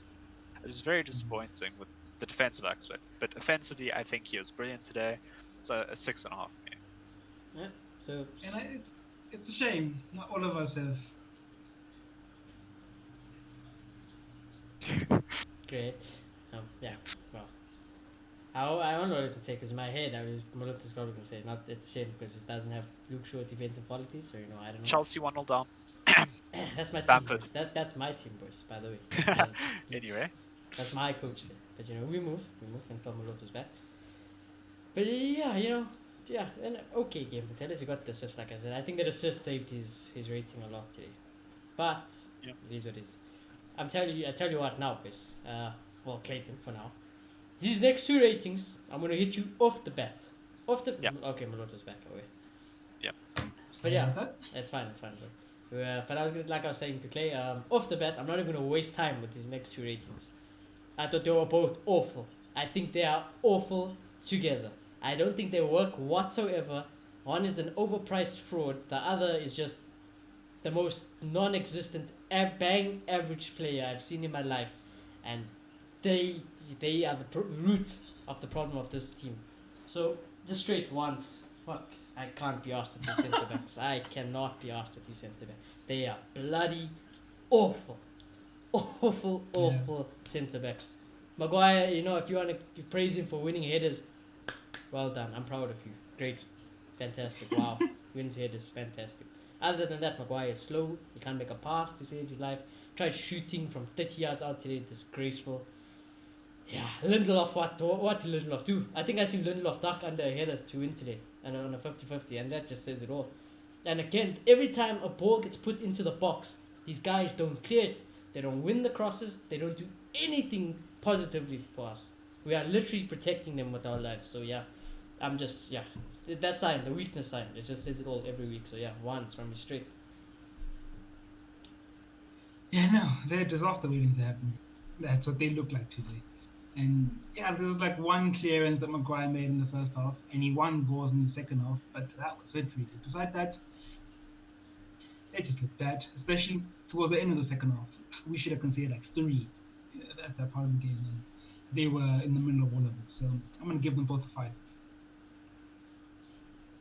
Speaker 3: It was very disappointing with the defensive aspect. But offensively, I think he was brilliant today. So a 6.5 for
Speaker 1: Yeah. So.
Speaker 2: And it's a shame not all of us have.
Speaker 3: me.
Speaker 1: Great. Yeah. Well, I don't know what to say because in my head I was Moloto's probably gonna say not it's a shame because it doesn't have Luke Shaw defensive qualities, so I don't know.
Speaker 3: Chelsea 1-0 down.
Speaker 1: That's my team,
Speaker 3: Bamford.
Speaker 1: boys. That's my team, boys. By the way.
Speaker 3: Anyway.
Speaker 1: That's my coach there. But we move until Moloto's back. But yeah, yeah, an okay game for Tellers. He got the assist, like I said. I think that assist saved his rating a lot today. But
Speaker 3: Yep.
Speaker 1: it is what it is. I tell you what now, boys. Well, Clayton for now. These next two ratings, I'm gonna hit you off the bat.
Speaker 3: Yeah.
Speaker 1: Okay, Moloto's back away.
Speaker 2: But
Speaker 1: yeah.
Speaker 2: that.
Speaker 1: It's fine, bro. But I was like I was saying to Clay, off the bat, I'm not even gonna waste time with these next two ratings. I thought they were both awful. I think they are awful together. I don't think they work whatsoever. One is an overpriced fraud. The other is just the most non-existent bang average player I've seen in my life, and they are the root of the problem of this team. So just straight ones. Fuck. I can't be asked with these centre backs. I cannot be asked with these centre backs. They are bloody awful. Awful centre backs. Maguire, if you want to praise him for winning headers, well done. I'm proud of you. Great. Fantastic. Wow. Wins headers. Fantastic. Other than that, Maguire is slow. He can't make a pass to save his life. Tried shooting from 30 yards out today. Disgraceful. Yeah, Lindelof, what did Lindelof do? I think I seen Lindelof duck under a header to win today, and on a 50-50, and that just says it all. And again, every time a ball gets put into the box, these guys don't clear it. They don't win the crosses. They don't do anything positively for us. We are literally protecting them with our lives. So yeah, that sign, the weakness sign, it just says it all every week. So yeah, once from me straight.
Speaker 2: Yeah, no, they're a disaster waiting to happen. That's what they look like today. And yeah, there was like one clearance that Maguire made in the first half, and he won balls in the second half, but that was it really. Besides that, they just looked bad, especially towards the end of the second half. We should have conceded like 3 at that part of the game, and they were in the middle of all of it. So I'm going to give them both a 5.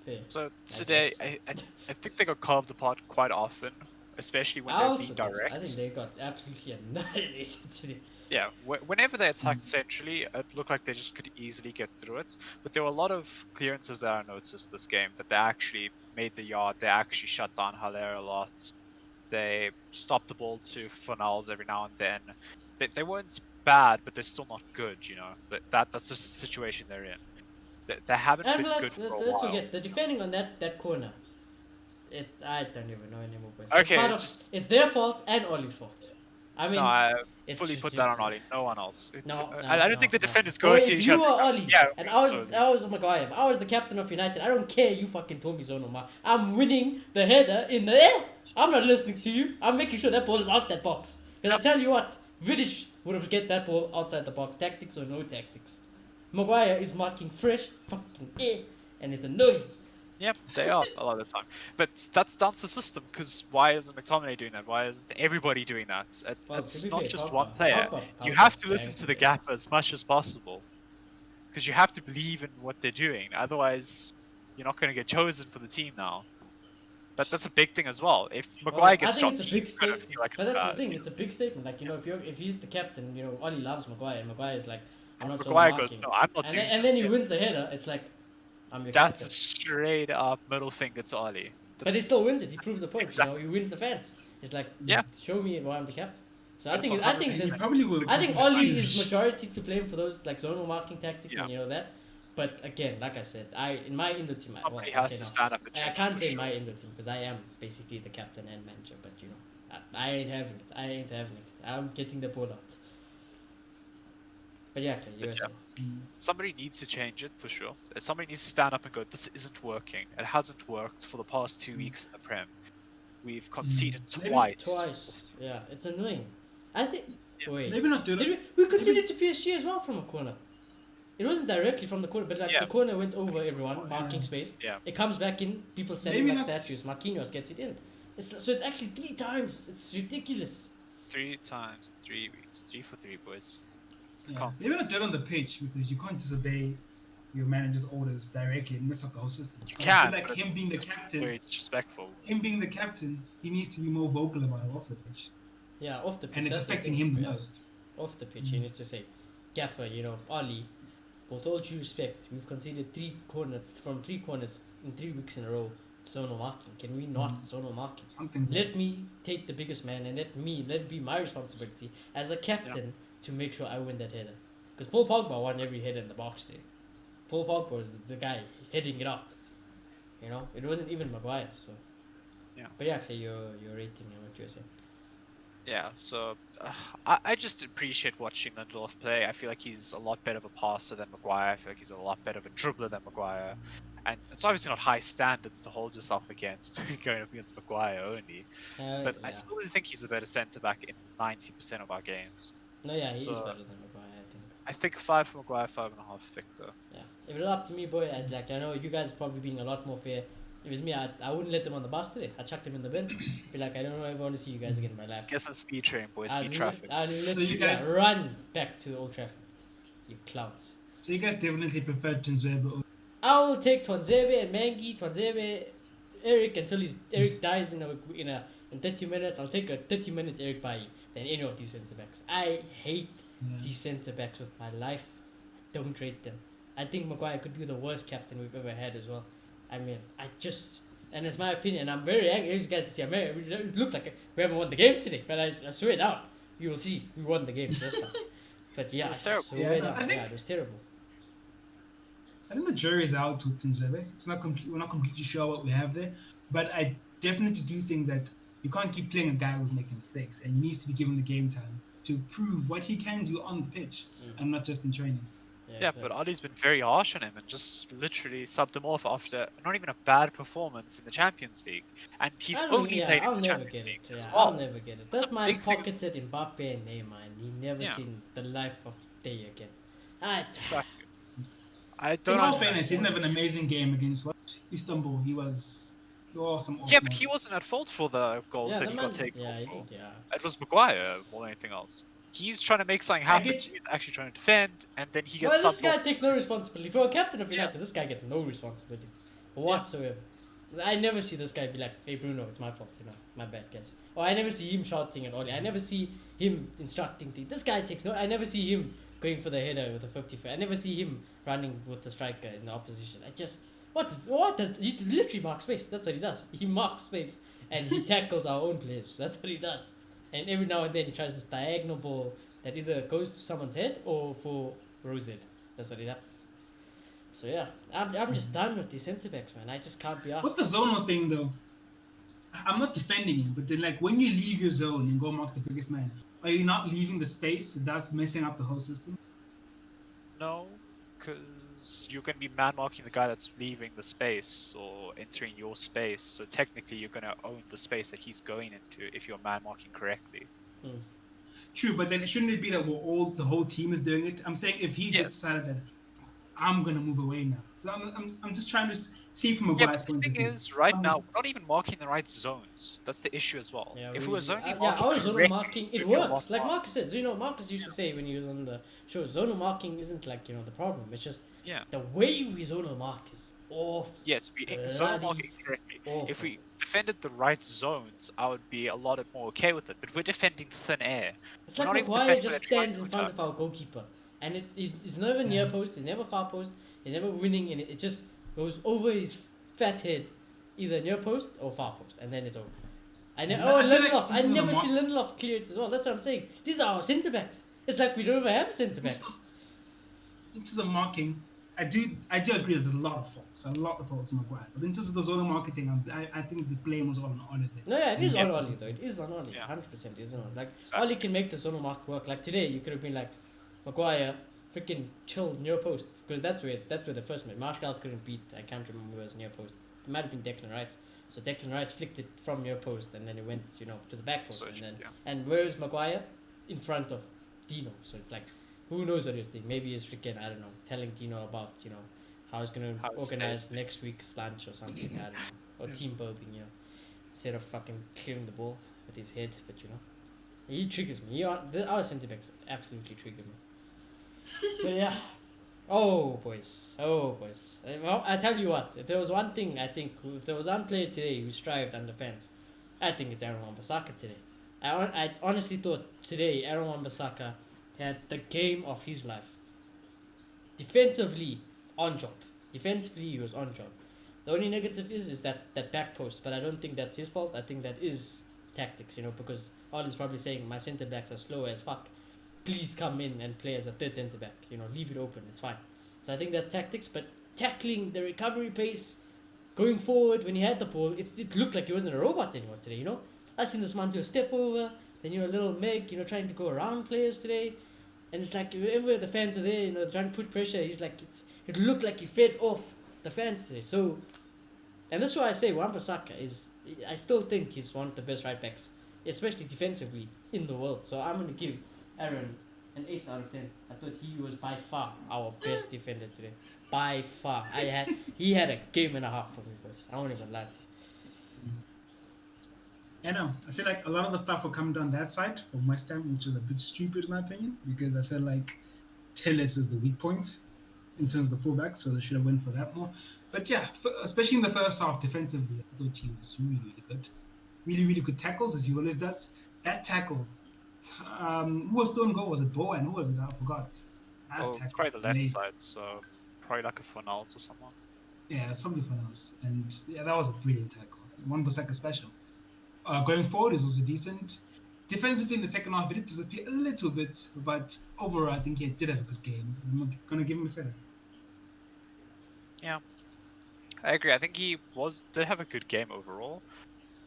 Speaker 1: Fair.
Speaker 3: So today, I think they got carved apart quite often, especially when they're being direct.
Speaker 1: I think they got absolutely annihilated today.
Speaker 3: Yeah, whenever they attacked centrally, it looked like they just could easily get through it. But there were a lot of clearances that I noticed this game that they actually made the yard. They actually shut down Haller a lot. They stopped the ball to Fornals every now and then. They weren't bad, but they're still not good, But that's just the situation they're in. They haven't been good for a while.
Speaker 1: Let's forget the defending on that corner. I don't even know anymore. Boys.
Speaker 3: Okay,
Speaker 1: it's their fault and Ollie's fault. I mean,
Speaker 3: no, I
Speaker 1: it's
Speaker 3: fully put that on Ollie. No one else. I don't think the defenders go to
Speaker 1: if
Speaker 3: each
Speaker 1: you
Speaker 3: other.
Speaker 1: were Ollie,
Speaker 3: Yeah,
Speaker 1: and I was Maguire, I was the captain of United. I don't care. You fucking told me so, no more. I'm winning the header in the air. I'm not listening to you. I'm making sure that ball is out that box. Because I tell you what, Vidic would have get that ball outside the box, tactics or no tactics. Maguire is marking fresh fucking air, and it's annoying.
Speaker 3: Yep, they are a lot of the time. But that's down to the system, because why isn't McTominay doing that? Why isn't everybody doing that? It's not just one player. You have to listen to the gap as much as possible. Because you have to believe in what they're doing. Otherwise, you're not going to get chosen for the team now. But that's a big thing as well. If Maguire gets dropped,
Speaker 1: it's a big statement.
Speaker 3: Like
Speaker 1: but that's the thing, it's a big statement. Like, if he's the captain, Ollie loves Maguire, and Maguire is like, I'm not
Speaker 3: Maguire
Speaker 1: so
Speaker 3: goes, no, I'm not doing
Speaker 1: and then he wins the header, it's like, I'm your
Speaker 3: That's
Speaker 1: captain.
Speaker 3: a straight up middle finger to Ollie.
Speaker 1: But he still wins it. He proves the point.
Speaker 3: Exactly.
Speaker 1: He wins the fans. It's like,
Speaker 3: yeah,
Speaker 1: show me why I'm the captain. So
Speaker 3: That's
Speaker 1: I think Ollie is majority to blame for those like zonal marking tactics
Speaker 3: Yeah.
Speaker 1: and that. But again, like I said, in my Indo team,
Speaker 3: Somebody has to stand up and
Speaker 1: I
Speaker 3: change
Speaker 1: can't
Speaker 3: it for
Speaker 1: say
Speaker 3: sure.
Speaker 1: my Indo team because I am basically the captain and manager. But I ain't having it. I ain't having it. I'm getting the ball out. But yeah, okay,
Speaker 3: But
Speaker 1: USA.
Speaker 3: Somebody needs to change it for sure. Somebody needs to stand up and go, this isn't working. It hasn't worked for the past 2 weeks in the Prem. We've conceded
Speaker 2: Maybe
Speaker 1: Twice. Yeah, it's annoying. I think.
Speaker 3: Yeah.
Speaker 1: Wait.
Speaker 2: Maybe not do
Speaker 1: Did
Speaker 2: that.
Speaker 1: we conceded to PSG as well from a corner. It wasn't directly from the corner, but like
Speaker 3: Yeah.
Speaker 1: the corner went over everyone, marking space.
Speaker 3: Yeah.
Speaker 1: It comes back in, people standing
Speaker 2: Maybe
Speaker 1: like
Speaker 2: not-
Speaker 1: statues. Marquinhos gets it in. So it's actually 3 times. It's ridiculous.
Speaker 3: 3 times, 3 weeks. 3 for 3, boys.
Speaker 2: Yeah.
Speaker 3: Can't.
Speaker 2: Maybe not do it on the pitch because you can't disobey your manager's orders directly and mess up the whole system.
Speaker 3: You
Speaker 2: I
Speaker 3: can,
Speaker 2: feel like
Speaker 3: but
Speaker 2: him being the
Speaker 3: it's
Speaker 2: captain,
Speaker 3: very disrespectful.
Speaker 2: he needs to be more vocal about it off the pitch,
Speaker 1: Yeah, off the pitch.
Speaker 2: and it's
Speaker 1: that's the
Speaker 2: affecting
Speaker 1: thing,
Speaker 2: him the
Speaker 1: yeah.
Speaker 2: most.
Speaker 1: Off the pitch, he needs to say, Gaffer, Ollie, with all due respect, we've conceded 3 corners in 3 weeks in a row. Zonal marking. Can we not zonal marking?
Speaker 2: Something's
Speaker 1: Let me take the biggest man and let it be my responsibility as a captain to make sure I win that header. Because Paul Pogba won every header in the box there. Paul Pogba was the guy heading it out. It wasn't even Maguire. So.
Speaker 3: Yeah.
Speaker 1: But yeah, Clay, your rating and what you were saying.
Speaker 3: Yeah, so I just appreciate watching Lindelof play. I feel like he's a lot better of a passer than Maguire. I feel like he's a lot better of a dribbler than Maguire. And it's obviously not high standards to hold yourself against going up against Maguire only. But I still really think he's the better centre back in 90% of our games.
Speaker 1: No, yeah, he is
Speaker 3: So,
Speaker 1: better than Maguire, I think.
Speaker 3: I think 5 for Maguire, 5.5 for Victor.
Speaker 1: Yeah. If it was up to me, boy, I know you guys probably being a lot more fair. If it was me, I wouldn't let them on the bus today. I'd chuck them in the bin. Be like, I don't ever want to see you guys again in my life.
Speaker 3: Get some speed train, boys.
Speaker 1: I'll
Speaker 3: Speed traffic.
Speaker 1: let
Speaker 2: So
Speaker 1: you
Speaker 2: you
Speaker 1: guys
Speaker 2: guys-
Speaker 1: run back to Old Trafford. You clowns.
Speaker 2: So you guys definitely prefer Tinzwebe.
Speaker 1: I will take Twanzebe and Mangi, Twanzebe, Eric until Eric dies in 30 minutes. I'll take a 30-minute Eric Bailly than any of these centre backs. I hate these centre backs with my life. Don't rate them. I think Maguire could be the worst captain we've ever had as well. I mean, and it's my opinion. I'm very angry. As you guys can see, it looks like we haven't won the game today, but I swear it out. You will see, we won the game this time. But yeah, I
Speaker 3: was terrible.
Speaker 1: swear
Speaker 2: Yeah,
Speaker 1: it
Speaker 2: no,
Speaker 1: out.
Speaker 2: I think-
Speaker 1: Yeah, it was terrible.
Speaker 2: I think the jury is out with Tinzwebe. We're not completely sure what we have there, but I definitely do think that you can't keep playing a guy who's making mistakes, and he needs to be given the game time to prove what he can do on the pitch and not just in training.
Speaker 3: Yeah, but Ollie's been very harsh on him and just literally subbed him off after not even a bad performance in the Champions League. And he's only played
Speaker 1: I'll
Speaker 3: in the
Speaker 1: never
Speaker 3: Champions
Speaker 1: get
Speaker 3: League
Speaker 1: it.
Speaker 3: as
Speaker 1: Yeah,
Speaker 3: well.
Speaker 1: I'll never get it.
Speaker 3: That's
Speaker 1: That
Speaker 3: a
Speaker 1: man
Speaker 3: big thing.
Speaker 1: pocketed Mbappe and Neymar, and he never
Speaker 3: Yeah.
Speaker 1: seen the life of day again.
Speaker 3: Exactly. I
Speaker 2: In
Speaker 3: don't
Speaker 2: all
Speaker 3: understand.
Speaker 2: fairness, he didn't have an amazing game against Istanbul. He was some.
Speaker 3: Yeah, but he wasn't at fault for the goals
Speaker 1: Yeah,
Speaker 3: that
Speaker 1: the
Speaker 3: he
Speaker 1: man,
Speaker 3: got taken
Speaker 1: yeah,
Speaker 3: off
Speaker 1: he
Speaker 3: for.
Speaker 1: did, yeah.
Speaker 3: It was Maguire more than anything else. He's trying to make something happen.
Speaker 2: get you.
Speaker 3: He's actually trying to defend, and then he
Speaker 1: Well,
Speaker 3: gets
Speaker 1: this
Speaker 3: subbed
Speaker 1: guy
Speaker 3: off.
Speaker 1: takes no responsibility. For a captain of
Speaker 3: Yeah.
Speaker 1: United, this guy gets no responsibility whatsoever. I never see this guy be like, hey Bruno, it's my fault, my bad, guys. Or I never see him shouting at Oli. I never see him instructing things. This guy takes no. I never see him going for the header with a 50. I never see him running with the striker in the opposition. What does he literally marks space? That's what he does. He marks space and he tackles our own players. That's what he does. And every now and then he tries this diagonal ball that either goes to someone's head or for Rosed. That's what it happens. So yeah, I'm just done with these centre backs, man. I just can't be asked.
Speaker 2: What's the zonal thing though? I'm not defending him, but then like when you leave your zone and go mark the biggest man, are you not leaving the space? That's messing up the whole system.
Speaker 3: No, because you can be man marking the guy that's leaving the space or entering your space. So technically, you're gonna own the space that he's going into if you're man marking correctly.
Speaker 2: True, but then shouldn't it be that the whole team is doing it? I'm saying if he
Speaker 3: Yes.
Speaker 2: just decided that I'm gonna move away now, so I'm just trying to see from a
Speaker 3: Yeah,
Speaker 2: guy's
Speaker 3: but the
Speaker 2: point of
Speaker 3: thing
Speaker 2: view.
Speaker 3: is, right now, we're not even marking the right zones. That's the issue as well.
Speaker 1: Yeah,
Speaker 3: If we were only
Speaker 1: yeah,
Speaker 3: marking
Speaker 1: our zonal
Speaker 3: correctly,
Speaker 1: marking, it
Speaker 3: we'd be a
Speaker 1: works.
Speaker 3: lot
Speaker 1: Like
Speaker 3: more-
Speaker 1: Marcus says, Marcus used to say when he was on the show, zonal marking isn't like, the problem. It's just
Speaker 3: Yeah.
Speaker 1: the way we zonal mark is awful.
Speaker 3: Yes, we
Speaker 1: Bloody
Speaker 3: zone marking correctly.
Speaker 1: awful.
Speaker 3: If we defended the right zones, I would be a lot more okay with it. But we're defending thin air.
Speaker 1: It's
Speaker 3: We're
Speaker 1: like
Speaker 3: not even
Speaker 1: Maguire
Speaker 3: defending
Speaker 1: just
Speaker 3: the triangle
Speaker 1: stands in front
Speaker 3: attack.
Speaker 1: of our goalkeeper. And it's never near post, it's never far post, he's never winning, and it just goes over his fat head, either near post or far post, and then it's over.
Speaker 2: I feel like
Speaker 1: Lindelof. I
Speaker 2: into the
Speaker 1: never
Speaker 2: mar-
Speaker 1: see Lindelof clear it as well. That's what I'm saying. These are our centre backs. It's like we don't even have centre backs.
Speaker 2: In terms of marking, I do agree. There's a lot of faults in Maguire. But in terms of the zonal marketing, I think the blame was all on Oliver.
Speaker 1: No, yeah, it
Speaker 2: And
Speaker 1: is
Speaker 2: he
Speaker 1: on
Speaker 2: kept
Speaker 1: Oli
Speaker 2: it.
Speaker 1: though. It is on Oli.
Speaker 3: Yeah.
Speaker 1: 100% is on. Like
Speaker 3: Exactly.
Speaker 1: Oli can make the zonal mark work. Like today, you could have been like, Maguire, freaking chill near post because that's where the first met. Martial couldn't beat. I can't remember who was near post. It might have been Declan Rice. So Declan Rice flicked it from near post and then it went, to the back post
Speaker 3: So
Speaker 1: and then
Speaker 3: yeah.
Speaker 1: and where's Maguire? In front of Dino. So it's like, who knows what he's doing? Maybe he's freaking, I don't know, telling Dino about how he's gonna
Speaker 3: How his
Speaker 1: organize
Speaker 3: day's
Speaker 1: next week's lunch or something. I don't know, or
Speaker 3: Yeah.
Speaker 1: team building. Instead of fucking clearing the ball with his head, but he triggers me. Our centre backs absolutely trigger me. But yeah. Oh boys. Well, I tell you what. If there was one thing, I think, if there was one player today who strived under fans, I think it's Aaron Wan-Bissaka today. I honestly thought today Aaron Wan-Bissaka had the game of his life. Defensively, on job. Defensively, he was on job. The only negative is that back post, but I don't think that's his fault. I think that is tactics, because Ollie's probably saying my centre backs are slow as fuck. Please come in and play as a third centre back. Leave it open. It's fine. So I think that's tactics, but tackling, the recovery pace, going forward when he had the ball, it looked like he wasn't a robot anymore today. I seen this man do a step over, then a little Meg, trying to go around players today, and it's like whenever the fans are there, trying to put pressure. He's like it looked like he fed off the fans today. So, and that's why I say Wan-Bissaka is. I still think he's one of the best right backs, especially defensively in the world. So I'm gonna give Aaron an 8 out of 10. I thought he was by far our best defender today. By far, he had a game and a half for me, boys. I won't even lie to you.
Speaker 2: I feel like a lot of the stuff will come down that side from West Ham, which is a bit stupid in my opinion, because I feel like Telles is the weak point in terms of the fullback, so they should have went for that more. But yeah, especially in the first half defensively, I thought he was really, really good. Really, really good tackles, as he always does. That tackle, who was still in goal? Was it Bowen? Who was it? I forgot. That
Speaker 3: It's
Speaker 2: tackle
Speaker 3: probably the
Speaker 2: was
Speaker 3: left
Speaker 2: amazing.
Speaker 3: side, so probably like a Fornals or someone.
Speaker 2: Yeah, it's probably for us. And yeah, that was a brilliant tackle. Wan-Bissaka special. Going forward is also decent. Defensively in the second half, it did disappear a little bit, but overall, I think he did have a good game. I'm going to give him a 7.
Speaker 3: Yeah, I agree. I think he did have a good game overall.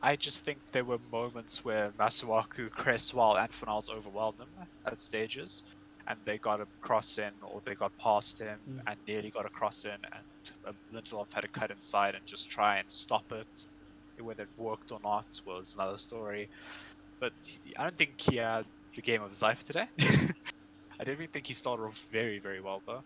Speaker 3: I just think there were moments where Masuaku, Cresswell, and Fornals overwhelmed him at stages, and they got a cross in or they got past him and nearly got a cross in, and Lindelof had to cut inside and just try and stop it. Whether it worked or not was another story. But I don't think he had the game of his life today. I don't even think he started off very, very well though.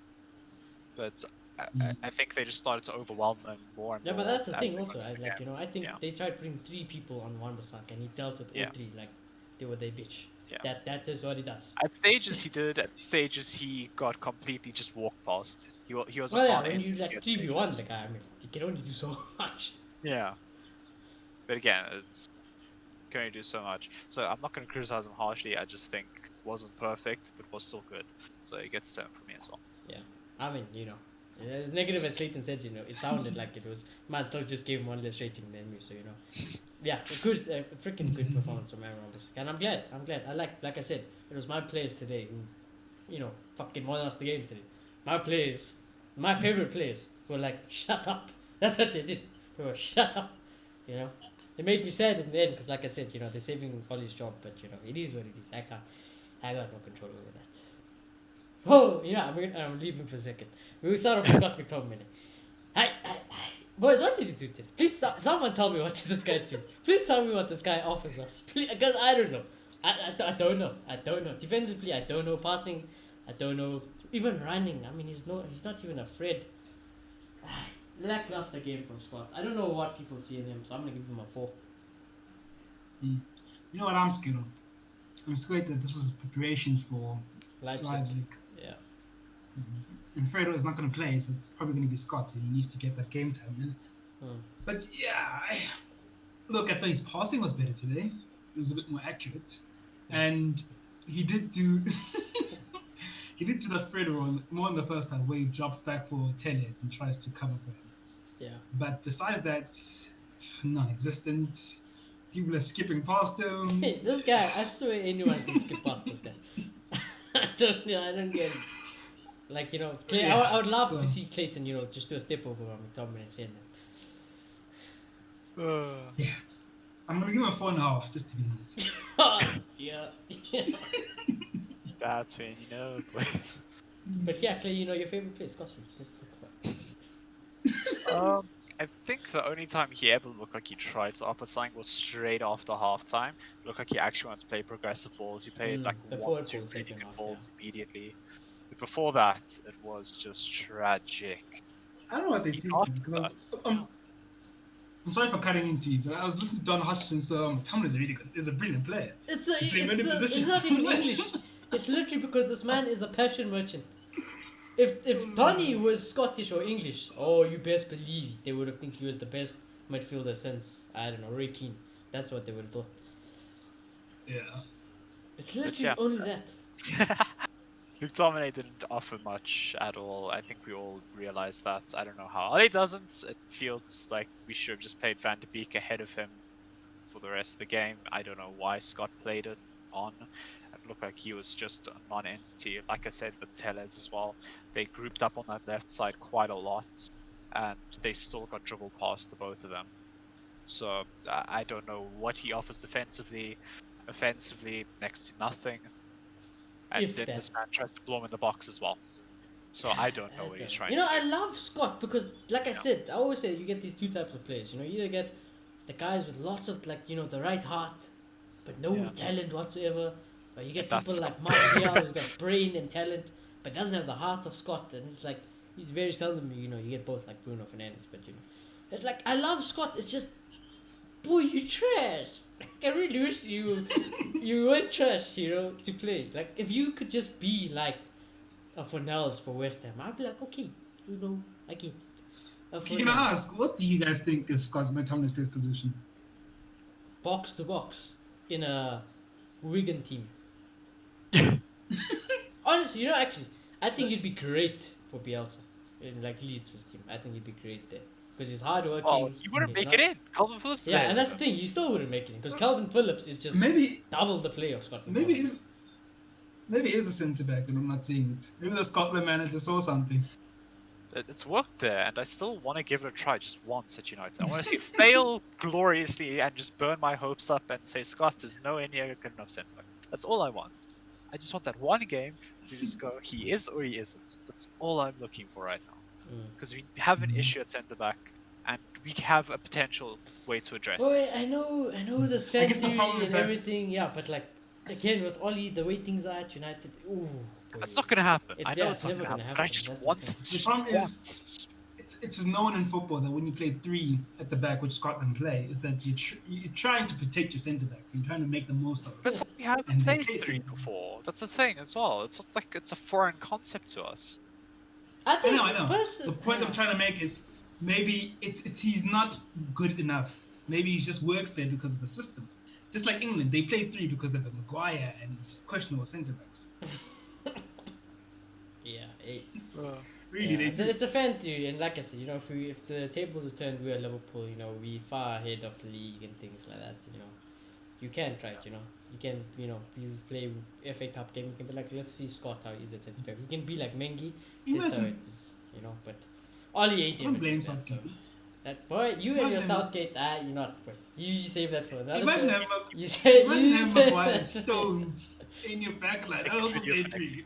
Speaker 3: But I think they just started to overwhelm him more and
Speaker 1: Yeah,
Speaker 3: more.
Speaker 1: but that's the
Speaker 3: as
Speaker 1: thing
Speaker 3: they
Speaker 1: also.
Speaker 3: got to the game.
Speaker 1: I think
Speaker 3: Yeah.
Speaker 1: they tried putting 3 people on Wan-Bissaka, and he dealt with all 3 like they were their bitch.
Speaker 3: Yeah.
Speaker 1: That is what he does.
Speaker 3: At stages he did. At stages he got completely just walked past. He was.
Speaker 1: Well, yeah, when you like 3v1 the guy, I mean, you can only do so much.
Speaker 3: Yeah. But again, it's can only do so much. So I'm not going to criticize him harshly. I just think it wasn't perfect, but was still good. So he gets 7 from me as well.
Speaker 1: Yeah, I mean, as negative as Clayton said, it sounded like it was. Man, still just gave him 1 less rating than me, so yeah, a freaking good performance from Aaron Wan-Bissaka, and I'm glad. I like I said, it was my players today who, fucking won us the game today. My players, my favorite players, were like, shut up. That's what they did. They were shut up. They made me sad in the end because, like I said, they're saving Ollie's job, but it is what it is. I got no control over that. Oh, I'm leaving for a second. We'll start off with Scott McTominay. Hi. Boys, what did you do today? Please, someone tell me what did this guy do. Please tell me what this guy offers us. Because I don't know. I don't know. Defensively, I don't know. Passing, I don't know. Even running, I mean, he's not even afraid. Lackluster game from Scott. I don't know what people see in him, so I'm gonna give him a 4.
Speaker 2: You know what I'm scared of? I'm scared that this was preparation for Leipzig.
Speaker 1: Yeah.
Speaker 2: And Fredo is not going to play, so it's probably going to be Scott, and he needs to get that game time. But yeah, look, I thought his passing was better today. It was a bit more accurate, and he did do he did do the Fredo one more in the first half, where he drops back for Telles and tries to cover for him.
Speaker 1: Yeah.
Speaker 2: But besides that, non-existent. People are skipping past him.
Speaker 1: This guy, I swear anyone can skip past this guy. I don't get it. Like, I
Speaker 2: Yeah,
Speaker 1: would love to
Speaker 2: so-
Speaker 1: see Clayton, just do a step over on McTominay and send him.
Speaker 2: Yeah. I'm gonna give him a 4.5 just to be nice.
Speaker 1: Yeah.
Speaker 3: That's when you know, boys.
Speaker 1: But yeah, Clay, your favorite player, Scotland. Let's talk about
Speaker 3: I think the only time he ever looked like he tried to offer something was straight after halftime. Looked like he actually wanted to play progressive balls. He played like
Speaker 1: the
Speaker 3: one,
Speaker 1: forward
Speaker 3: two
Speaker 1: ball
Speaker 3: really
Speaker 1: second
Speaker 3: good
Speaker 1: half,
Speaker 3: balls immediately. But before that, it was just tragic.
Speaker 2: I don't know what they
Speaker 3: He
Speaker 2: see
Speaker 3: got
Speaker 2: to because
Speaker 3: that.
Speaker 2: I'm sorry for cutting into you, but I was listening to Don Hutchinson's Tomlin is a really good, is a brilliant player.
Speaker 1: It's
Speaker 2: He play many
Speaker 1: it's
Speaker 2: positions.
Speaker 1: not even English. It's literally because this man is a passion merchant. If Donny was Scottish or English, you best believe they would have think he was the best midfielder since, I don't know, Roy Keane. That's what they would have thought.
Speaker 2: Yeah.
Speaker 1: It's literally
Speaker 3: yeah.
Speaker 1: only that.
Speaker 3: McTominay didn't offer much at all. I think we all realized that. I don't know how Ollie doesn't. It feels like we should have just played Van de Beek ahead of him for the rest of the game. I don't know why Scott played it on. It looked like he was just a non-entity. Like I said with Tellez as well, they grouped up on that left side quite a lot, and they still got dribbled past the both of them. So I don't know what he offers defensively. Offensively, next to nothing. And
Speaker 1: If
Speaker 3: then
Speaker 1: that.
Speaker 3: this man tries to blow him in the box as well. So I don't know what he's trying to do.
Speaker 1: I love Scott because, like I said, I always say you get these two types of players. You either get the guys with lots of the right heart, but no talent whatsoever, or you get
Speaker 3: That's
Speaker 1: people like
Speaker 3: Scott.
Speaker 1: Martial who's got brain and talent, but doesn't have the heart of Scott. And it's like he's very seldom you get both like Bruno Fernandes, but it's like I love Scott. It's just, boy, you trash. I really wish you weren't trash, to play. Like if you could just be like a Fornells for West Ham, I'd be like, okay, I get it.
Speaker 2: Can I ask, what do you guys think is Scott's McTominay's best position?
Speaker 1: Box to box in a Wigan team. Honestly, actually, I think you'd be great for Bielsa in like Leeds' team. I think you'd be great there because he's hardworking.
Speaker 3: Oh, he wouldn't
Speaker 1: he's
Speaker 3: make it in. Calvin Phillips.
Speaker 1: Yeah, and that's the thing. You still wouldn't make it in because Calvin Phillips is just
Speaker 2: Maybe
Speaker 1: double the play of Scott.
Speaker 2: maybe it's a centre back and I'm not seeing it. Maybe the Scotland manager saw something.
Speaker 3: It's worked there, and I still want to give it a try just once at United. I want to see it fail gloriously and just burn my hopes up and say Scott is nowhere near good enough centre back. That's all I want. I just want that one game to just go, he is or he isn't. That's all I'm looking for right now. Because we have an issue at centre back, and we have a potential way to address
Speaker 1: Boy,
Speaker 3: it.
Speaker 1: I know this
Speaker 2: I
Speaker 1: fan
Speaker 2: guess the
Speaker 1: theory
Speaker 2: problem is
Speaker 1: and
Speaker 2: that-
Speaker 1: everything. Yeah, but like again with Ollie, the way things are at United, ooh.
Speaker 3: That's not going to happen. I know
Speaker 1: yeah,
Speaker 3: it's not
Speaker 1: never
Speaker 3: going to
Speaker 1: gonna
Speaker 3: happen. But I
Speaker 1: happen.
Speaker 3: just
Speaker 1: That's the
Speaker 3: want
Speaker 1: thing.
Speaker 3: it.
Speaker 2: The problem is-
Speaker 3: Once.
Speaker 2: It's known in football that when you play three at the back, which Scotland play, is that you're trying to protect your centre back. You're trying to make the most of
Speaker 3: But
Speaker 2: it.
Speaker 3: we haven't
Speaker 2: And they
Speaker 3: played
Speaker 2: play
Speaker 3: three
Speaker 2: three.
Speaker 3: before. That's the thing as well. It's not like it's a foreign concept to us.
Speaker 1: I
Speaker 2: I
Speaker 1: think
Speaker 2: know. The point I'm trying to make is maybe it's he's not good enough. Maybe he just works there because of the system. Just like England, they play three because they've got Maguire and questionable centre backs.
Speaker 1: Yeah,
Speaker 2: Really, they do.
Speaker 1: it's a fan theory, and like I said, if the tables are turned, we're Liverpool. We far ahead of the league and things like that. You can try it. You can you play FA Cup game. You can be like, let's see Scott how he is at centre back. You can be like Mengi. That's how it
Speaker 2: Imagine.
Speaker 1: is. But Ollie ain't
Speaker 2: I don't
Speaker 1: able to
Speaker 2: blame
Speaker 1: do that,
Speaker 2: Southgate.
Speaker 1: so. That boy, you and
Speaker 2: Imagine
Speaker 1: your
Speaker 2: him-
Speaker 1: Southgate, you're not. Boy. You save that for another
Speaker 2: Imagine
Speaker 1: show.
Speaker 2: having
Speaker 1: You say
Speaker 2: imagine
Speaker 1: you
Speaker 2: having
Speaker 1: say
Speaker 2: Maguire and
Speaker 1: that.
Speaker 2: Stones in your back line. I also play three.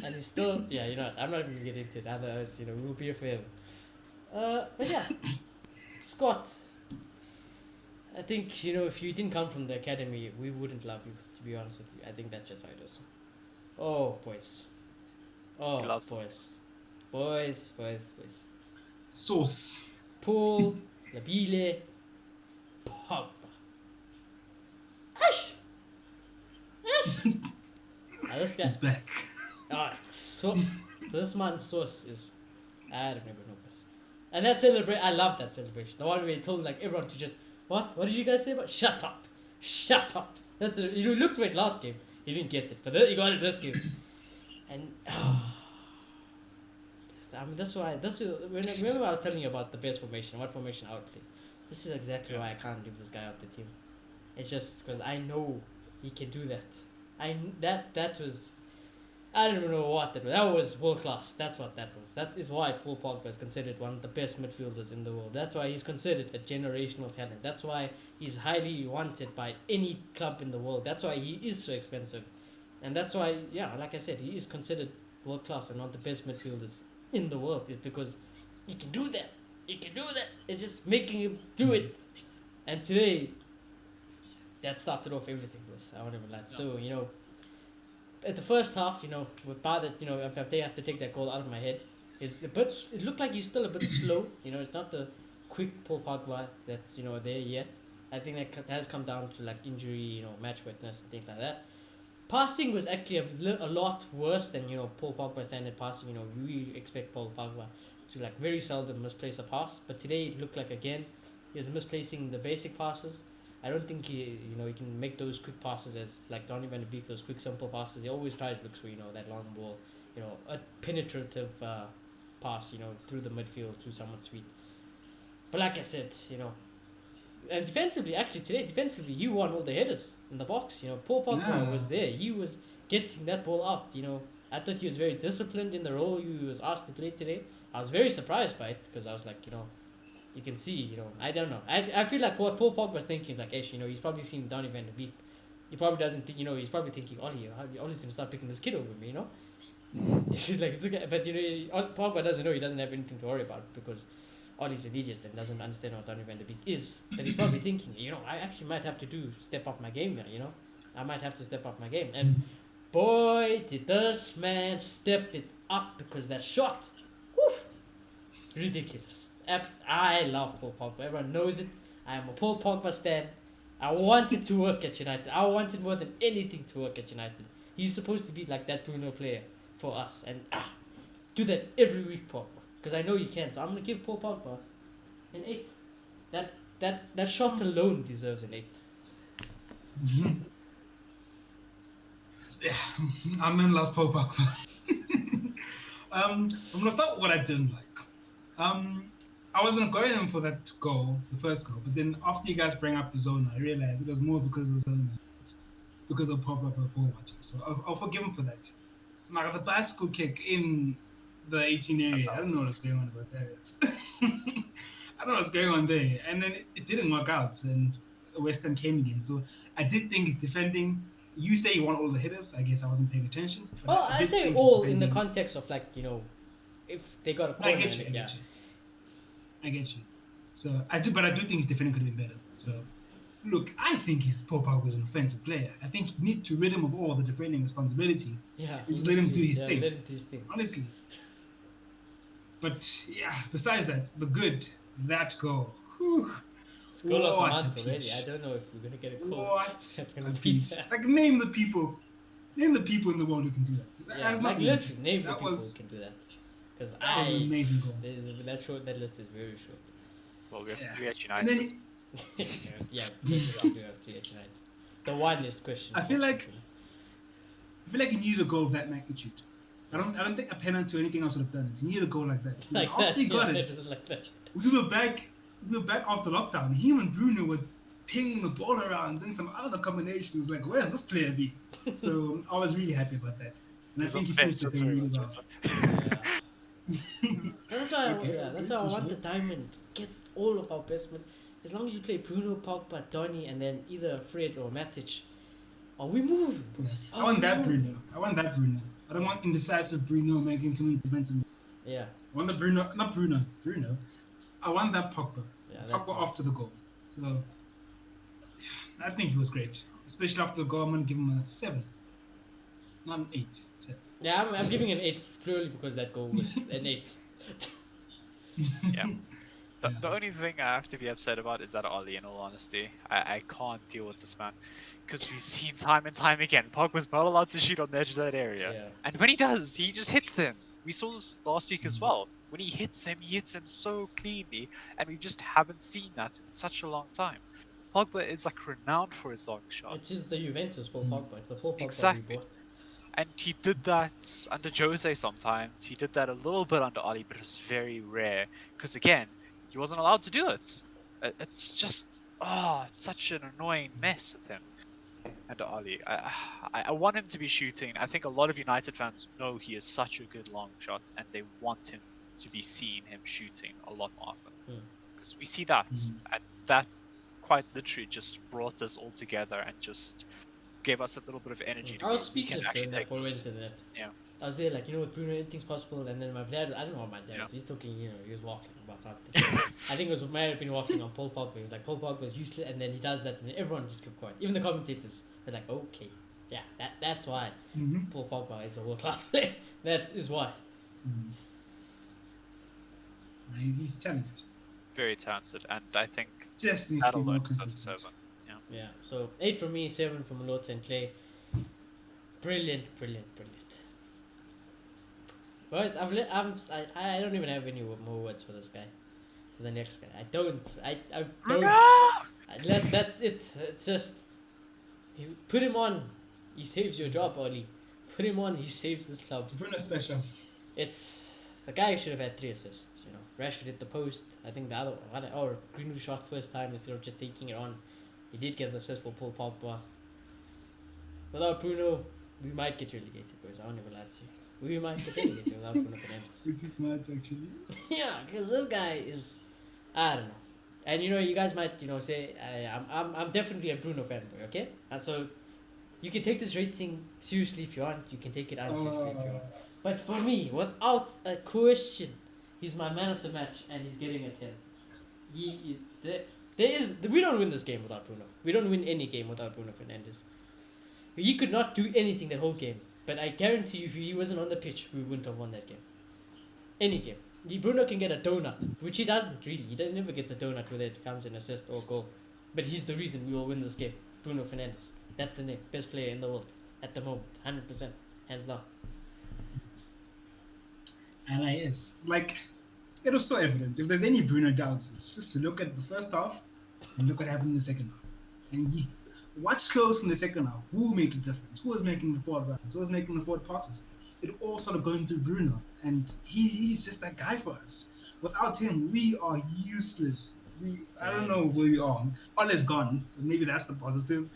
Speaker 1: And it's still, I'm not even gonna get into it. Otherwise, we'll be a forever. But yeah, Scott. I think if you didn't come from the academy, we wouldn't love you. To be honest with you, I think that's just how it is. Oh boys,
Speaker 3: He loves
Speaker 1: boys.
Speaker 2: Sauce.
Speaker 1: Paul, Labile, Pogba. Ash. This guy.
Speaker 2: He's back.
Speaker 1: This man's sauce is, I don't even know this. And that celebration, I love that celebration. The one where he told everyone to just, what did you guys say about? Shut up. That's it. You looked for it last game. He didn't get it, but he got it this game. And I mean remember I was telling you about the best formation, what formation I would play. This is exactly why I can't leave this guy out the team. It's just because I know he can do that. That was I don't even know what that was. That was world class. That's what that was. That is why Paul Pogba is considered one of the best midfielders in the world. That's why he's considered a generational talent. That's why he's highly wanted by any club in the world. That's why he is so expensive. And that's why, yeah, like I said, he is considered world class and one of the best midfielders in the world. Is because he can do that. He can do that. It's just making him do it. And today, that started off everything. Was I won't even lie. So at the first half, with Bar that if they have to take that goal out of my head, it's a bit. It looked like he's still a bit slow. It's not the quick Paul Pogba that's there yet. I think that has come down to like injury, match witness and things like that. Passing was actually a lot worse than Paul Pogba standard passing. We expect Paul Pogba to like very seldom misplace a pass, but today it looked like again he was misplacing the basic passes. I don't think he can make those quick passes as like Donny van de Beek, those quick simple passes. He always tries looks for that long ball, a penetrative pass, through the midfield to someone sweet. But like I said, and defensively, actually today, defensively, you won all the headers in the box. Paul Pogba was there. He was getting that ball out. I thought he was very disciplined in the role he was asked to play today. I was very surprised by it because I was like, you can see, I don't know. I feel like what Paul Pogba's thinking is like, he's probably seen Donny van de Beek. He probably doesn't think, he's probably thinking, Ollie's going to start picking this kid over me, He's like, but Pogba doesn't know he doesn't have anything to worry about because Ollie's an idiot and doesn't understand what Donny van de Beek is. But he's probably thinking, I actually might have to step up my game here, I might have to step up my game. And boy, did this man step it up because that shot, whew, ridiculous. I love Paul Pogba. Everyone knows it. I am a Paul Pogba stan. I wanted to work at United. I wanted more than anything to work at United. He's supposed to be like that Bruno player for us. And do that every week, Pogba. Because I know you can. So I'm going to give Paul Pogba an 8. That shot alone deserves an 8.
Speaker 2: Yeah, I'm in last Paul Pogba. I'm going to start with what I didn't like. I wasn't going in for that goal, the first goal, but then after you guys bring up the zone, I realized it was more because of the zone, because of Pogba ball watching. So I'll forgive him for that. Now the bicycle kick in the 18 area, I don't know what's going on about that. I don't know what's going on there, and then it didn't work out, and West Ham came again. So I did think he's defending. You say you want all the hitters. I guess I wasn't paying attention.
Speaker 1: Oh, I say all in the context of like if they got a corner.
Speaker 2: I get you. So I do think his defending could have been better. So look, I think Paul Pogba was an offensive player. I think you need to rid him of all the defending responsibilities.
Speaker 1: Yeah.
Speaker 2: And just let him do his thing.
Speaker 1: Let him do his thing.
Speaker 2: Honestly. But yeah, besides that goal. Whew,
Speaker 1: it's goal of the month already. I don't know if we're gonna get a goal.
Speaker 2: What?
Speaker 1: That's gonna be that.
Speaker 2: Like name the people in the world who can do that.
Speaker 1: Yeah, like literally name the people who can do that. Because
Speaker 2: that was an amazing goal.
Speaker 1: That list is very short.
Speaker 3: Well, we have 3 at United.
Speaker 2: And then
Speaker 1: we have 3 at United. The one is questionable.
Speaker 2: I feel like he needed a goal of that magnitude. I don't think a penalty or anything else would have done it. He needed a goal like that. After he got it,
Speaker 1: like that.
Speaker 2: we were back after lockdown. Him and Bruno were pinging the ball around, doing some other combinations. Like, where's this player be? So I was really happy about that. And I think he finished the game really well.
Speaker 1: That's why I want the diamond. Gets all of our best men. As long as you play Bruno, Pogba, Donny, and then either Fred or Matic, are we moving?
Speaker 2: Yeah. I want that Bruno. I don't want indecisive Bruno making too many defensive moves.
Speaker 1: Yeah.
Speaker 2: I want the Bruno. I want that Pogba.
Speaker 1: Yeah,
Speaker 2: Pogba after the goal. So I think he was great. Especially after the goal, I'm going to give him a 7. Not an 8. 7.
Speaker 1: Yeah, I'm giving an 8 purely because that goal was an 8.
Speaker 3: Yeah. The only thing I have to be upset about is that Ollie, in all honesty. I can't deal with this man. Because we've seen time and time again, Pogba's not allowed to shoot on the edge of that area.
Speaker 1: Yeah.
Speaker 3: And when he does, he just hits them. We saw this last week as well. When he hits them so cleanly. And we just haven't seen that in such a long time. Pogba is like renowned for his long shots.
Speaker 1: It is the Juventus Paul Pogba. It's the Paul Pogba
Speaker 3: Exactly.
Speaker 1: we bought.
Speaker 3: And he did that under Jose sometimes. He did that a little bit under Ollie, but it was very rare. Because again, he wasn't allowed to do it. It's just, it's such an annoying mess with him. And Ollie, I want him to be shooting. I think a lot of United fans know he is such a good long shot, and they want him to be seen him shooting a lot more often.
Speaker 1: Hmm.
Speaker 3: Because we see that, and that quite literally just brought us all together and just gave us a little bit of energy to
Speaker 1: I
Speaker 3: go.
Speaker 1: was
Speaker 3: We can
Speaker 1: speechless
Speaker 3: actually
Speaker 1: when that
Speaker 3: take
Speaker 1: ball went
Speaker 3: this.
Speaker 1: to the net.
Speaker 3: Yeah.
Speaker 1: I was there like, with Bruno, anything's possible. And then my dad, I don't know what my dad was. He's talking, he was waffling about something. I think it might have been waffling on Paul Pogba. He was like, Paul Pogba was useless, and then he does that, and everyone just kept quiet. Even the commentators, they're like, okay, yeah, that's why Paul Pogba is a world class player. That is why.
Speaker 2: He's talented.
Speaker 3: Very talented, and I think
Speaker 2: Just needs to
Speaker 3: that'll
Speaker 2: be more
Speaker 3: learn us
Speaker 2: consistent.
Speaker 3: 7. Yeah.
Speaker 1: Yeah, so 8 from me, 7 from Malota and Clay. Brilliant. Boys, I don't even have any more words for this guy. For the next guy. I don't. That's it. It's just, you put him on, he saves your job, Ollie. Put him on, he saves this club.
Speaker 2: It's Bruno special.
Speaker 1: It's the guy who should have had 3 assists. Rashford hit the post. I think the other one, or Greenwood shot first time instead of just taking it on. He did get the assist for Paul Pogba. Without Bruno, we might get relegated, boys. I'll never lie to you. We might get relegated without Bruno Fernandes.
Speaker 2: Which is smart, actually.
Speaker 1: Yeah, because this guy is, I don't know. And you guys might say I'm definitely a Bruno fanboy, okay? And so you can take this rating seriously if you want. You can take it unseriously if you want. But for me, without a question, he's my man of the match, and he's getting a 10. He is we don't win this game without Bruno. We don't win any game without Bruno Fernandes. He could not do anything that whole game. But I guarantee you, if he wasn't on the pitch, we wouldn't have won that game. Any game. Bruno can get a donut, which he doesn't really. He never gets a donut whether it comes an assist or goal. But he's the reason we will win this game. Bruno Fernandes. That's the name. Best player in the world at the moment. 100%. Hands down.
Speaker 2: And I is. It was so evident. If there's any Bruno doubts, it's just to look at the first half and look what happened in the second half. And you watch close in the second half. Who made the difference? Who was making the forward runs? Who was making the forward passes? It all started going through Bruno. And he's just that guy for us. Without him, we are useless. I don't know where we are. Ole's gone, so maybe that's the positive.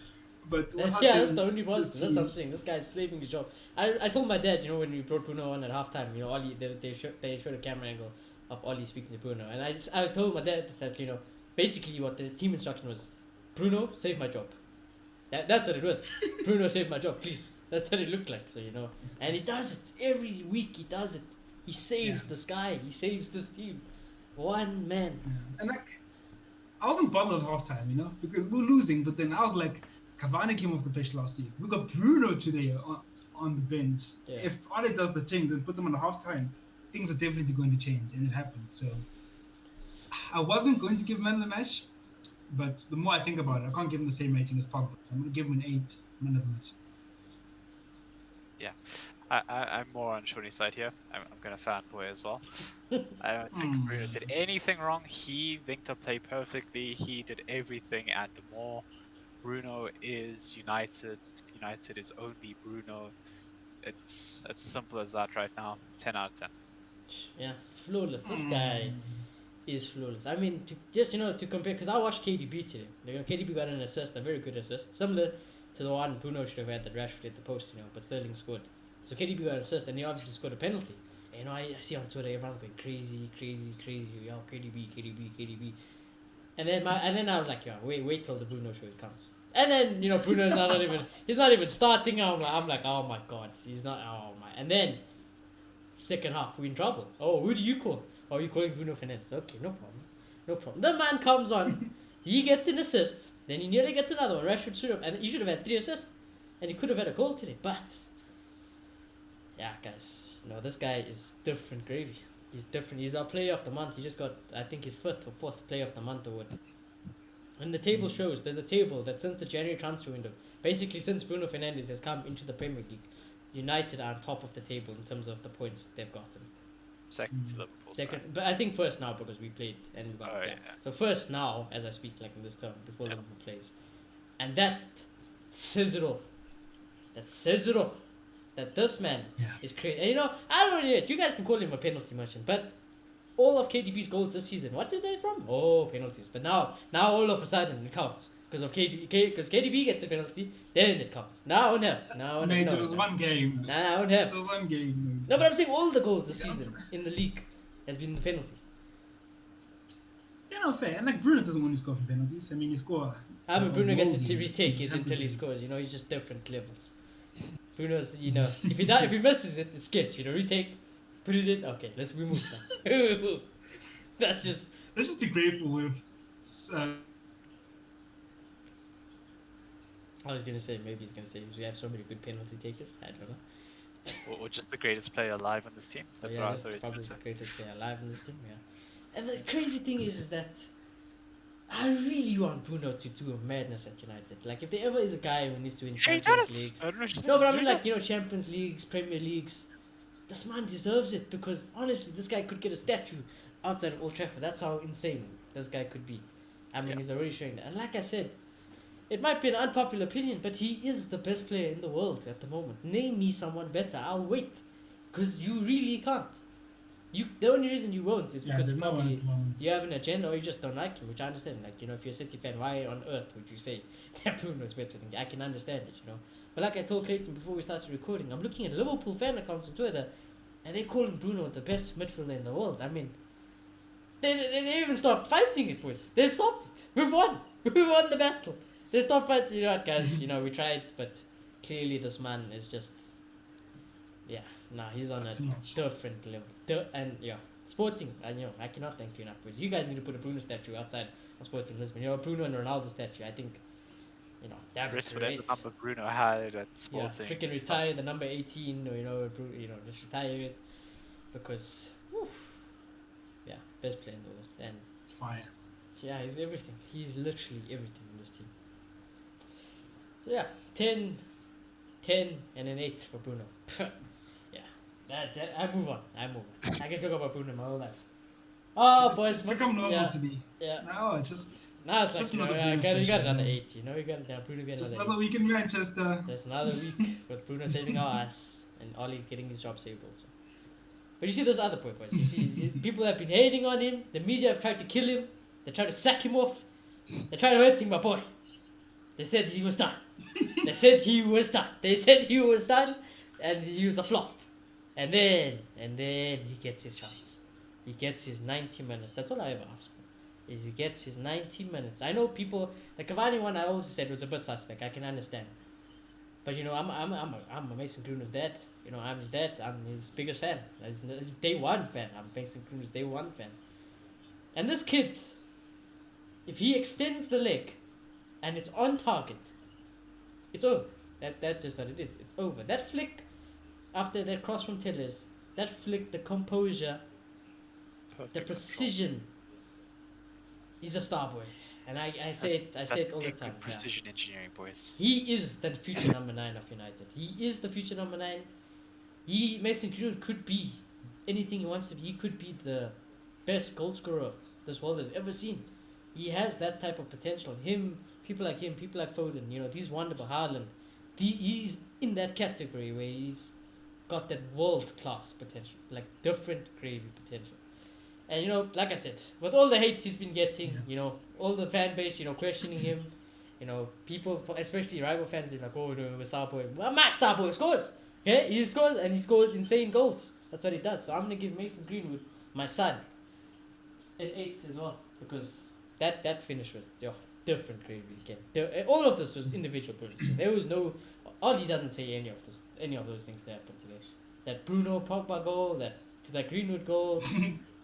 Speaker 2: But
Speaker 1: That's the only positive. That's what I'm saying. This guy's saving his job. I told my dad, when we brought Bruno on at halftime, Ollie, they showed a camera angle of Ollie speaking to Bruno, and I told my dad that basically what the team instruction was, Bruno, save my job. That's what it was. Bruno, save my job, please. That's what it looked like. So and he does it every week. He does it. He saves this guy. He saves this team. One man.
Speaker 2: Yeah. And I wasn't bothered at halftime, because we were losing. But then I was like, Cavani came off the pitch last week. We got Bruno today on the bench.
Speaker 1: Yeah.
Speaker 2: If Ole does the things and puts him on the halftime, things are definitely going to change, and it happened. So I wasn't going to give him man of the match, but the more I think about it, I can't give him the same rating as Pogba. So I'm going to give him an 8 man of the match.
Speaker 3: Yeah, I'm more on Shoney's side here. I'm going to fanboy as well. I don't think Bruno did anything wrong. He linked up play perfectly. He did everything and more. Bruno is United. United is only Bruno. It's as simple as that right now. 10 out of 10.
Speaker 1: Yeah, flawless. This guy is flawless. I mean, to compare, because I watched KDB today. KDB got an assist, a very good assist, similar to the one Bruno should have had that Rashford hit the post, but Sterling scored. So KDB got an assist, and he obviously scored a penalty. And I see on Twitter everyone going crazy, yo, KDB. And then I was like, wait till the Bruno show comes. And then Bruno's he's not even starting. I'm like, oh my god, he's not. Oh my. And then second half, we're in trouble. Oh, who do you call? Oh, you're calling Bruno Fernandes. Okay, no problem. The man comes on, he gets an assist, then he nearly gets another one. Rashford he should have had 3 assists, and he could have had a goal today. But yeah, guys, this guy is different gravy. He's different. He's our player of the month. He just got, I think, his 5th or 4th player of the month award. And the table shows, there's a table that since the January transfer window, basically since Bruno Fernandes has come into the Premier League, United are on top of the table in terms of the points they've gotten.
Speaker 3: Second to Liverpool.
Speaker 1: Second, but I think first now because we played and we got
Speaker 3: yeah.
Speaker 1: So first now, as I speak, like in this term, before Liverpool plays. And that says it all. That says it all. That this man is crazy. And I don't know, you guys can call him a penalty merchant, but all of KDB's goals this season, what did they from? Oh, penalties. But now all of a sudden it counts because of because KDB gets a penalty, then it counts. Now I won't have.
Speaker 2: Mate, it was one game.
Speaker 1: Nah, I won't have.
Speaker 2: It was one game.
Speaker 1: No, but I'm saying all the goals this season in the league has been the penalty.
Speaker 2: Yeah, no, fair. And like Bruno doesn't want to score for penalties. I mean, he score.
Speaker 1: I mean, Bruno gets to
Speaker 2: goals
Speaker 1: retake
Speaker 2: in
Speaker 1: it until he
Speaker 2: Champions
Speaker 1: scores. You know, he's just different levels. Bruno's, you know, if he misses it, it's sketch. You know, retake, put it in. Okay, let's remove that. That's just.
Speaker 2: Let's just be grateful with.
Speaker 1: I was gonna say maybe he's gonna say we have so many good penalty takers. I don't know.
Speaker 3: Or just the greatest player alive on this team. That's what I thought he was
Speaker 1: probably
Speaker 3: going to
Speaker 1: the
Speaker 3: say.
Speaker 1: greatest player alive in this team. Yeah. And the crazy thing is that I really want Bruno to do a madness at United. Like if there ever is a guy who needs to win
Speaker 3: Yeah, he
Speaker 1: Champions
Speaker 3: does.
Speaker 1: Leagues.
Speaker 3: I don't know if he's
Speaker 1: No, but I
Speaker 3: doing
Speaker 1: mean
Speaker 3: that.
Speaker 1: like, you know, Champions Leagues, Premier Leagues. This man deserves it because honestly, this guy could get a statue outside of Old Trafford. That's how insane this guy could be. I mean,
Speaker 3: Yeah.
Speaker 1: he's already showing that. And like I said, it might be an unpopular opinion, but he is the best player in the world at the moment. Name me someone better. I'll wait, because you really can't. The only reason you won't is
Speaker 2: Yeah,
Speaker 1: because
Speaker 2: there's no one
Speaker 1: probably
Speaker 2: at the moment.
Speaker 1: you have an agenda or you just don't like him, which I understand. Like, you know, if you're a City fan, why on earth would you say that Bruno's better than you? I can understand it, you know. But like I told Clayton before we started recording, I'm looking at Liverpool fan accounts on Twitter, and they're calling Bruno the best midfielder in the world. I mean, they even stopped fighting it, boys. They've stopped it. We've won. We won the battle. They stopped fighting. You know what, guys? You know, we tried, but clearly this man is just, yeah, nah, he's on
Speaker 2: That's
Speaker 1: a
Speaker 2: too much.
Speaker 1: different level. And yeah, Sporting, and you know, I cannot thank you enough, boys. You guys need to put a Bruno statue outside of Sporting Lisbon. You know, Bruno and Ronaldo statue. I think, you know, that'd be
Speaker 3: Rest whatever
Speaker 1: great.
Speaker 3: number Bruno had at
Speaker 1: Yeah,
Speaker 3: Sporting.
Speaker 1: freaking retire the number 18, or you know, just retire it, because, whew, yeah, best player in the world, and
Speaker 2: It's fire.
Speaker 1: yeah, he's everything. He's literally everything in this team. So yeah, 10, and an 8 for Bruno. Yeah, that I move on. I can talk about Bruno my whole life. Oh, boys,
Speaker 2: It's become normal
Speaker 1: yeah,
Speaker 2: to me.
Speaker 1: yeah.
Speaker 2: No, it's just
Speaker 1: Now it's
Speaker 2: It's
Speaker 1: like,
Speaker 2: just
Speaker 1: you know,
Speaker 2: another
Speaker 1: yeah,
Speaker 2: Bruno
Speaker 1: you got
Speaker 2: special,
Speaker 1: another
Speaker 2: man.
Speaker 1: 8. You know, you got Bruno got
Speaker 2: just
Speaker 1: another
Speaker 2: another
Speaker 1: 8.
Speaker 2: week in Manchester.
Speaker 1: There's another week with Bruno saving our ass and Ollie getting his job saved also. But you see those other boys. You see, people have been hating on him. The media have tried to kill him. They tried to sack him off. They tried to hurt him, my boy. They said he was done. They said he was done. They said he was done, and he was a flop. And then he gets his chance. He gets his 90 minutes. That's all I ever ask for. Is he gets his 90 minutes. I know people, the Cavani one I also said was a bit suspect. I can understand. But you know, I'm a Mason Greenwood's dad. You know, I'm his dad. I'm his biggest fan. His day one fan. I'm Mason Greenwood's day one fan. And this kid, if he extends the leg, and it's on target, it's over. That's just what it is. It's over. That flick, after that cross from Tellers, that flick, the composure, the precision. He's a star boy, and I say it all the time. Yeah.
Speaker 3: Precision engineering, boys.
Speaker 1: He is the future number 9 of United. He is the future number 9. Mason Greenwood could be anything he wants to be. He could be the best goal scorer this world has ever seen. He has that type of potential. People like Foden, you know, these wonderful Haaland. He's in that category where he's got that world class potential, like different gravy potential. And you know, like I said, with all the hate he's been getting, you know, all the fan base, you know, questioning him, you know, people, especially rival fans, they're like, oh, no, star boy. Well, my star boy scores. Yeah, he scores, and he scores insane goals. That's what he does. So I'm gonna give Mason Greenwood, my son, an 8 as well, because that finish was different gravy again. All of this was individual brilliance. There was no. Ollie doesn't say any of those things that happened today. That Bruno Pogba goal, that Greenwood goal,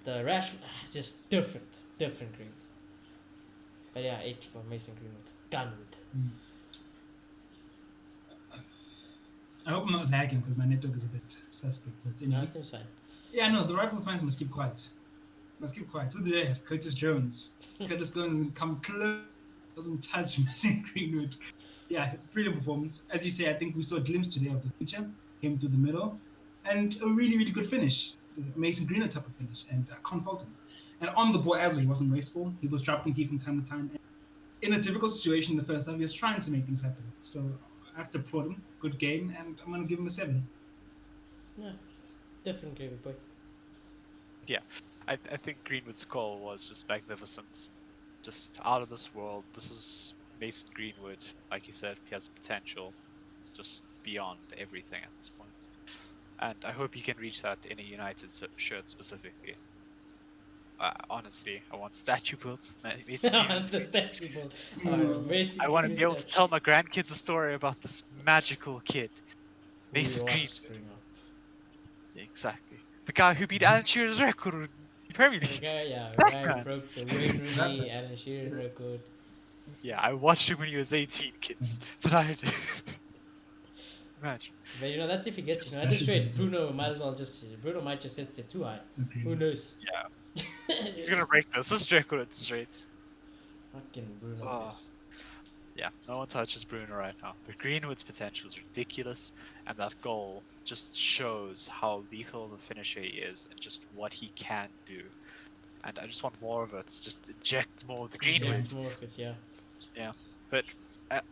Speaker 1: the just different gravy. But yeah, 8 for Mason Greenwood. Gunwood.
Speaker 2: I hope I'm not lagging because my network is a bit suspect. But
Speaker 1: No,
Speaker 2: anyway.
Speaker 1: it seems fine.
Speaker 2: Yeah, no, the rival fans must keep quiet. Who do they have? Curtis Jones. Curtis Jones doesn't come close, doesn't touch Mason Greenwood. Yeah, brilliant performance. As you say, I think we saw a glimpse today of the future. Came to the middle. And a really, really good finish. Mason Greenwood type of finish. And I can't fault him. And on the ball as well, he wasn't wasteful. He was dropping deep from time to time. And in a difficult situation in the first half, he was trying to make things happen. So I have to applaud him. Good game. And I'm going to give him a 7.
Speaker 1: Yeah, different gravy boy.
Speaker 3: Yeah. I think Greenwood's goal was just magnificent, just out of this world. This is Mason Greenwood, like you said. He has potential, just beyond everything at this point. And I hope he can reach that in a United shirt specifically. Honestly, I want statue built. Mason Greenwood.
Speaker 1: The statue build.
Speaker 3: I want to be able to tell my grandkids a story about this magical kid, Mason Greenwood. Exactly. The guy who beat Alan Shearer's record in the Premier League.
Speaker 1: The guy who broke the Wayne Rooney and Shearer record.
Speaker 3: Yeah, I watched him when he was 18, kids. That's what I did. Imagine.
Speaker 1: But you know, that's if he gets, you know, at this rate, Bruno might just set it too high. Who knows?
Speaker 3: Yeah. He's gonna break this record at this rate.
Speaker 1: Fucking Bruno.
Speaker 3: Yeah, no one touches Bruno right now. But Greenwood's potential is ridiculous, and that goal just shows how lethal the finisher he is and just what he can do. And I just want more of it. Just inject more of the Greenwood.
Speaker 1: More of it, yeah.
Speaker 3: Yeah, but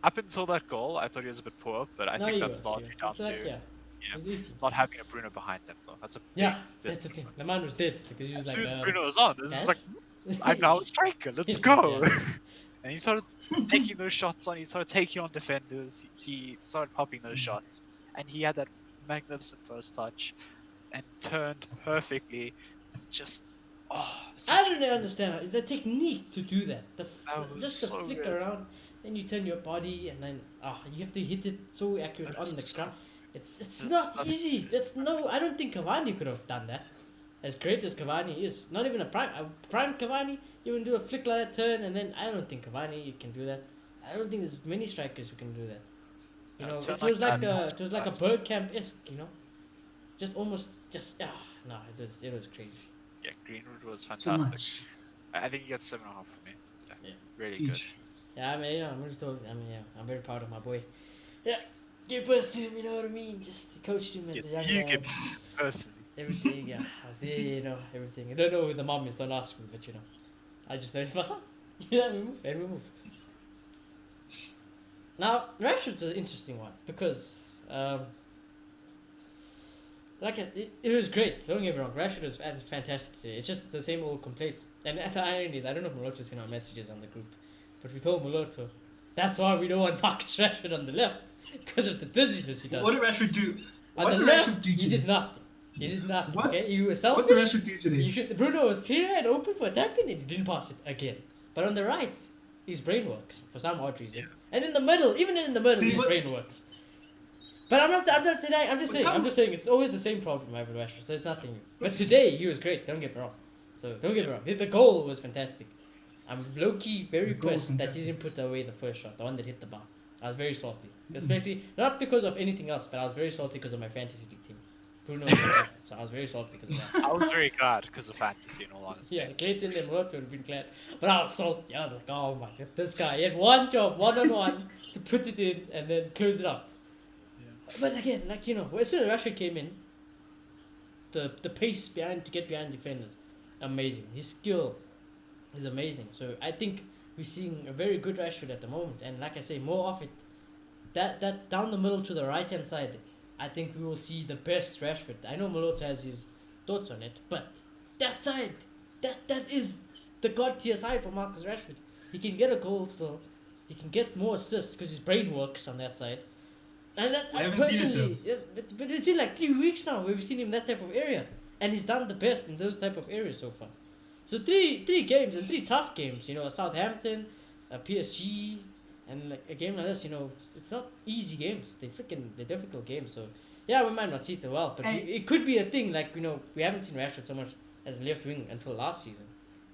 Speaker 3: up until that goal, I thought he was a bit poor, but I think that's largely down to not having a Bruno behind him, though. That's a
Speaker 1: that's the thing. The man was dead because he was
Speaker 3: as
Speaker 1: like.
Speaker 3: As soon as Bruno was on, this is like, I'm now a striker. Let's go. And he started taking those shots on. He started taking on defenders. He started popping those shots, and he had that magnificent first touch, and turned perfectly. Just
Speaker 1: I don't understand the technique to do that. Just the flick around, then you turn your body, and then you have to hit it so accurate on the ground. It's not easy. I don't think Cavani could have done that. As great as Cavani is, not even a prime Cavani, you can do a flick like that turn, and then I don't think Cavani can do that. I don't think there's many strikers who can do that. You know, it was like a Bergkamp-esque, you know, it was crazy.
Speaker 3: Yeah, Greenwood was fantastic. I think he gets 7.5 from me. Yeah, really good.
Speaker 1: Yeah, I mean, I'm very proud of my boy. Yeah, give birth to him, you know what I mean? Just coached him as a young
Speaker 3: you
Speaker 1: man.
Speaker 3: give personally.
Speaker 1: Everything, I was there, you know, everything. I don't know who the mom is, don't ask me, but you know, I just know it's my son. Yeah, we move. Now, Rashford's an interesting one because, it was great. Don't get me wrong, Rashford was fantastic today. It's just the same old complaints. And the irony is, I don't know if Moloto's seen our messages on the group, but we told Moloto, that's why we don't want Marcus Rashford on the left, because of the dizziness he does.
Speaker 2: What did Rashford do?
Speaker 1: On the left, he did nothing. He did nothing.
Speaker 2: What?
Speaker 1: Okay? You were selfish.
Speaker 2: What did Rashford do today?
Speaker 1: Bruno was clear and open for a tap in, and he didn't pass it again. But on the right, his brain works for some odd reason. Yeah. And in the middle, even in the middle, his brain works. But I'm not denying. I'm just saying it's always the same problem I have with Rashford. So it's nothing new. But today he was great. Don't get me wrong. The goal was fantastic. I'm low key very pissed that he didn't put away the first shot, the one that hit the bar. I was very salty, especially not because of anything else, but I was very salty because of my fantasy league team. Bruno was like that, so I was very salty because of that.
Speaker 3: I was very glad because of fantasy, in all honesty.
Speaker 1: Yeah, Clayton and Moloto would have been glad, but I was salty. I was like, oh my god, this guy, he had one job, one-on-one, to put it in and then close it out. Yeah. But again, like, you know, as soon as Rashford came in, the pace to get behind defenders, amazing. His skill is amazing. So I think we're seeing a very good Rashford at the moment, and like I say, more of it. That down the middle to the right hand side, I think we will see the best Rashford. I know Moloto has his thoughts on it, but that side, that is the god tier side for Marcus Rashford. He can get a goal still. He can get more assists because his brain works on that side. And that
Speaker 2: I haven't
Speaker 1: personally,
Speaker 2: seen it
Speaker 1: but it's been like 3 weeks now where we've seen him in that type of area, and he's done the best in those type of areas so far. So three games and 3 tough games. You know, Southampton, PSG. And like a game like this, you know, it's not easy games. They're difficult games. So yeah, we might not see it well, but it could be a thing. Like, you know, we haven't seen Rashford so much as left wing until last season.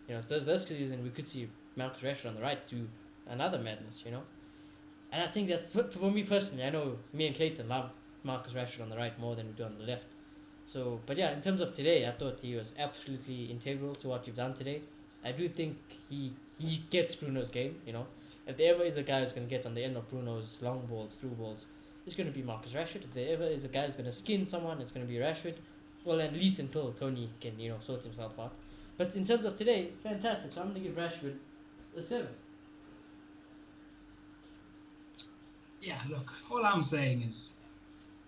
Speaker 1: You know, so this season we could see Marcus Rashford on the right do another madness. You know, and I think that's for me personally. I know me and Clayton love Marcus Rashford on the right more than we do on the left. So, but yeah, in terms of today, I thought he was absolutely integral to what you've done today. I do think he gets Bruno's game. You know. If there ever is a guy who's going to get on the end of Bruno's long balls, through balls, it's going to be Marcus Rashford. If there ever is a guy who's going to skin someone, it's going to be Rashford. Well, at least until Tony can, you know, sort himself out. But in terms of today, fantastic. So I'm going to give Rashford a 7.
Speaker 2: Yeah, look, all I'm saying is,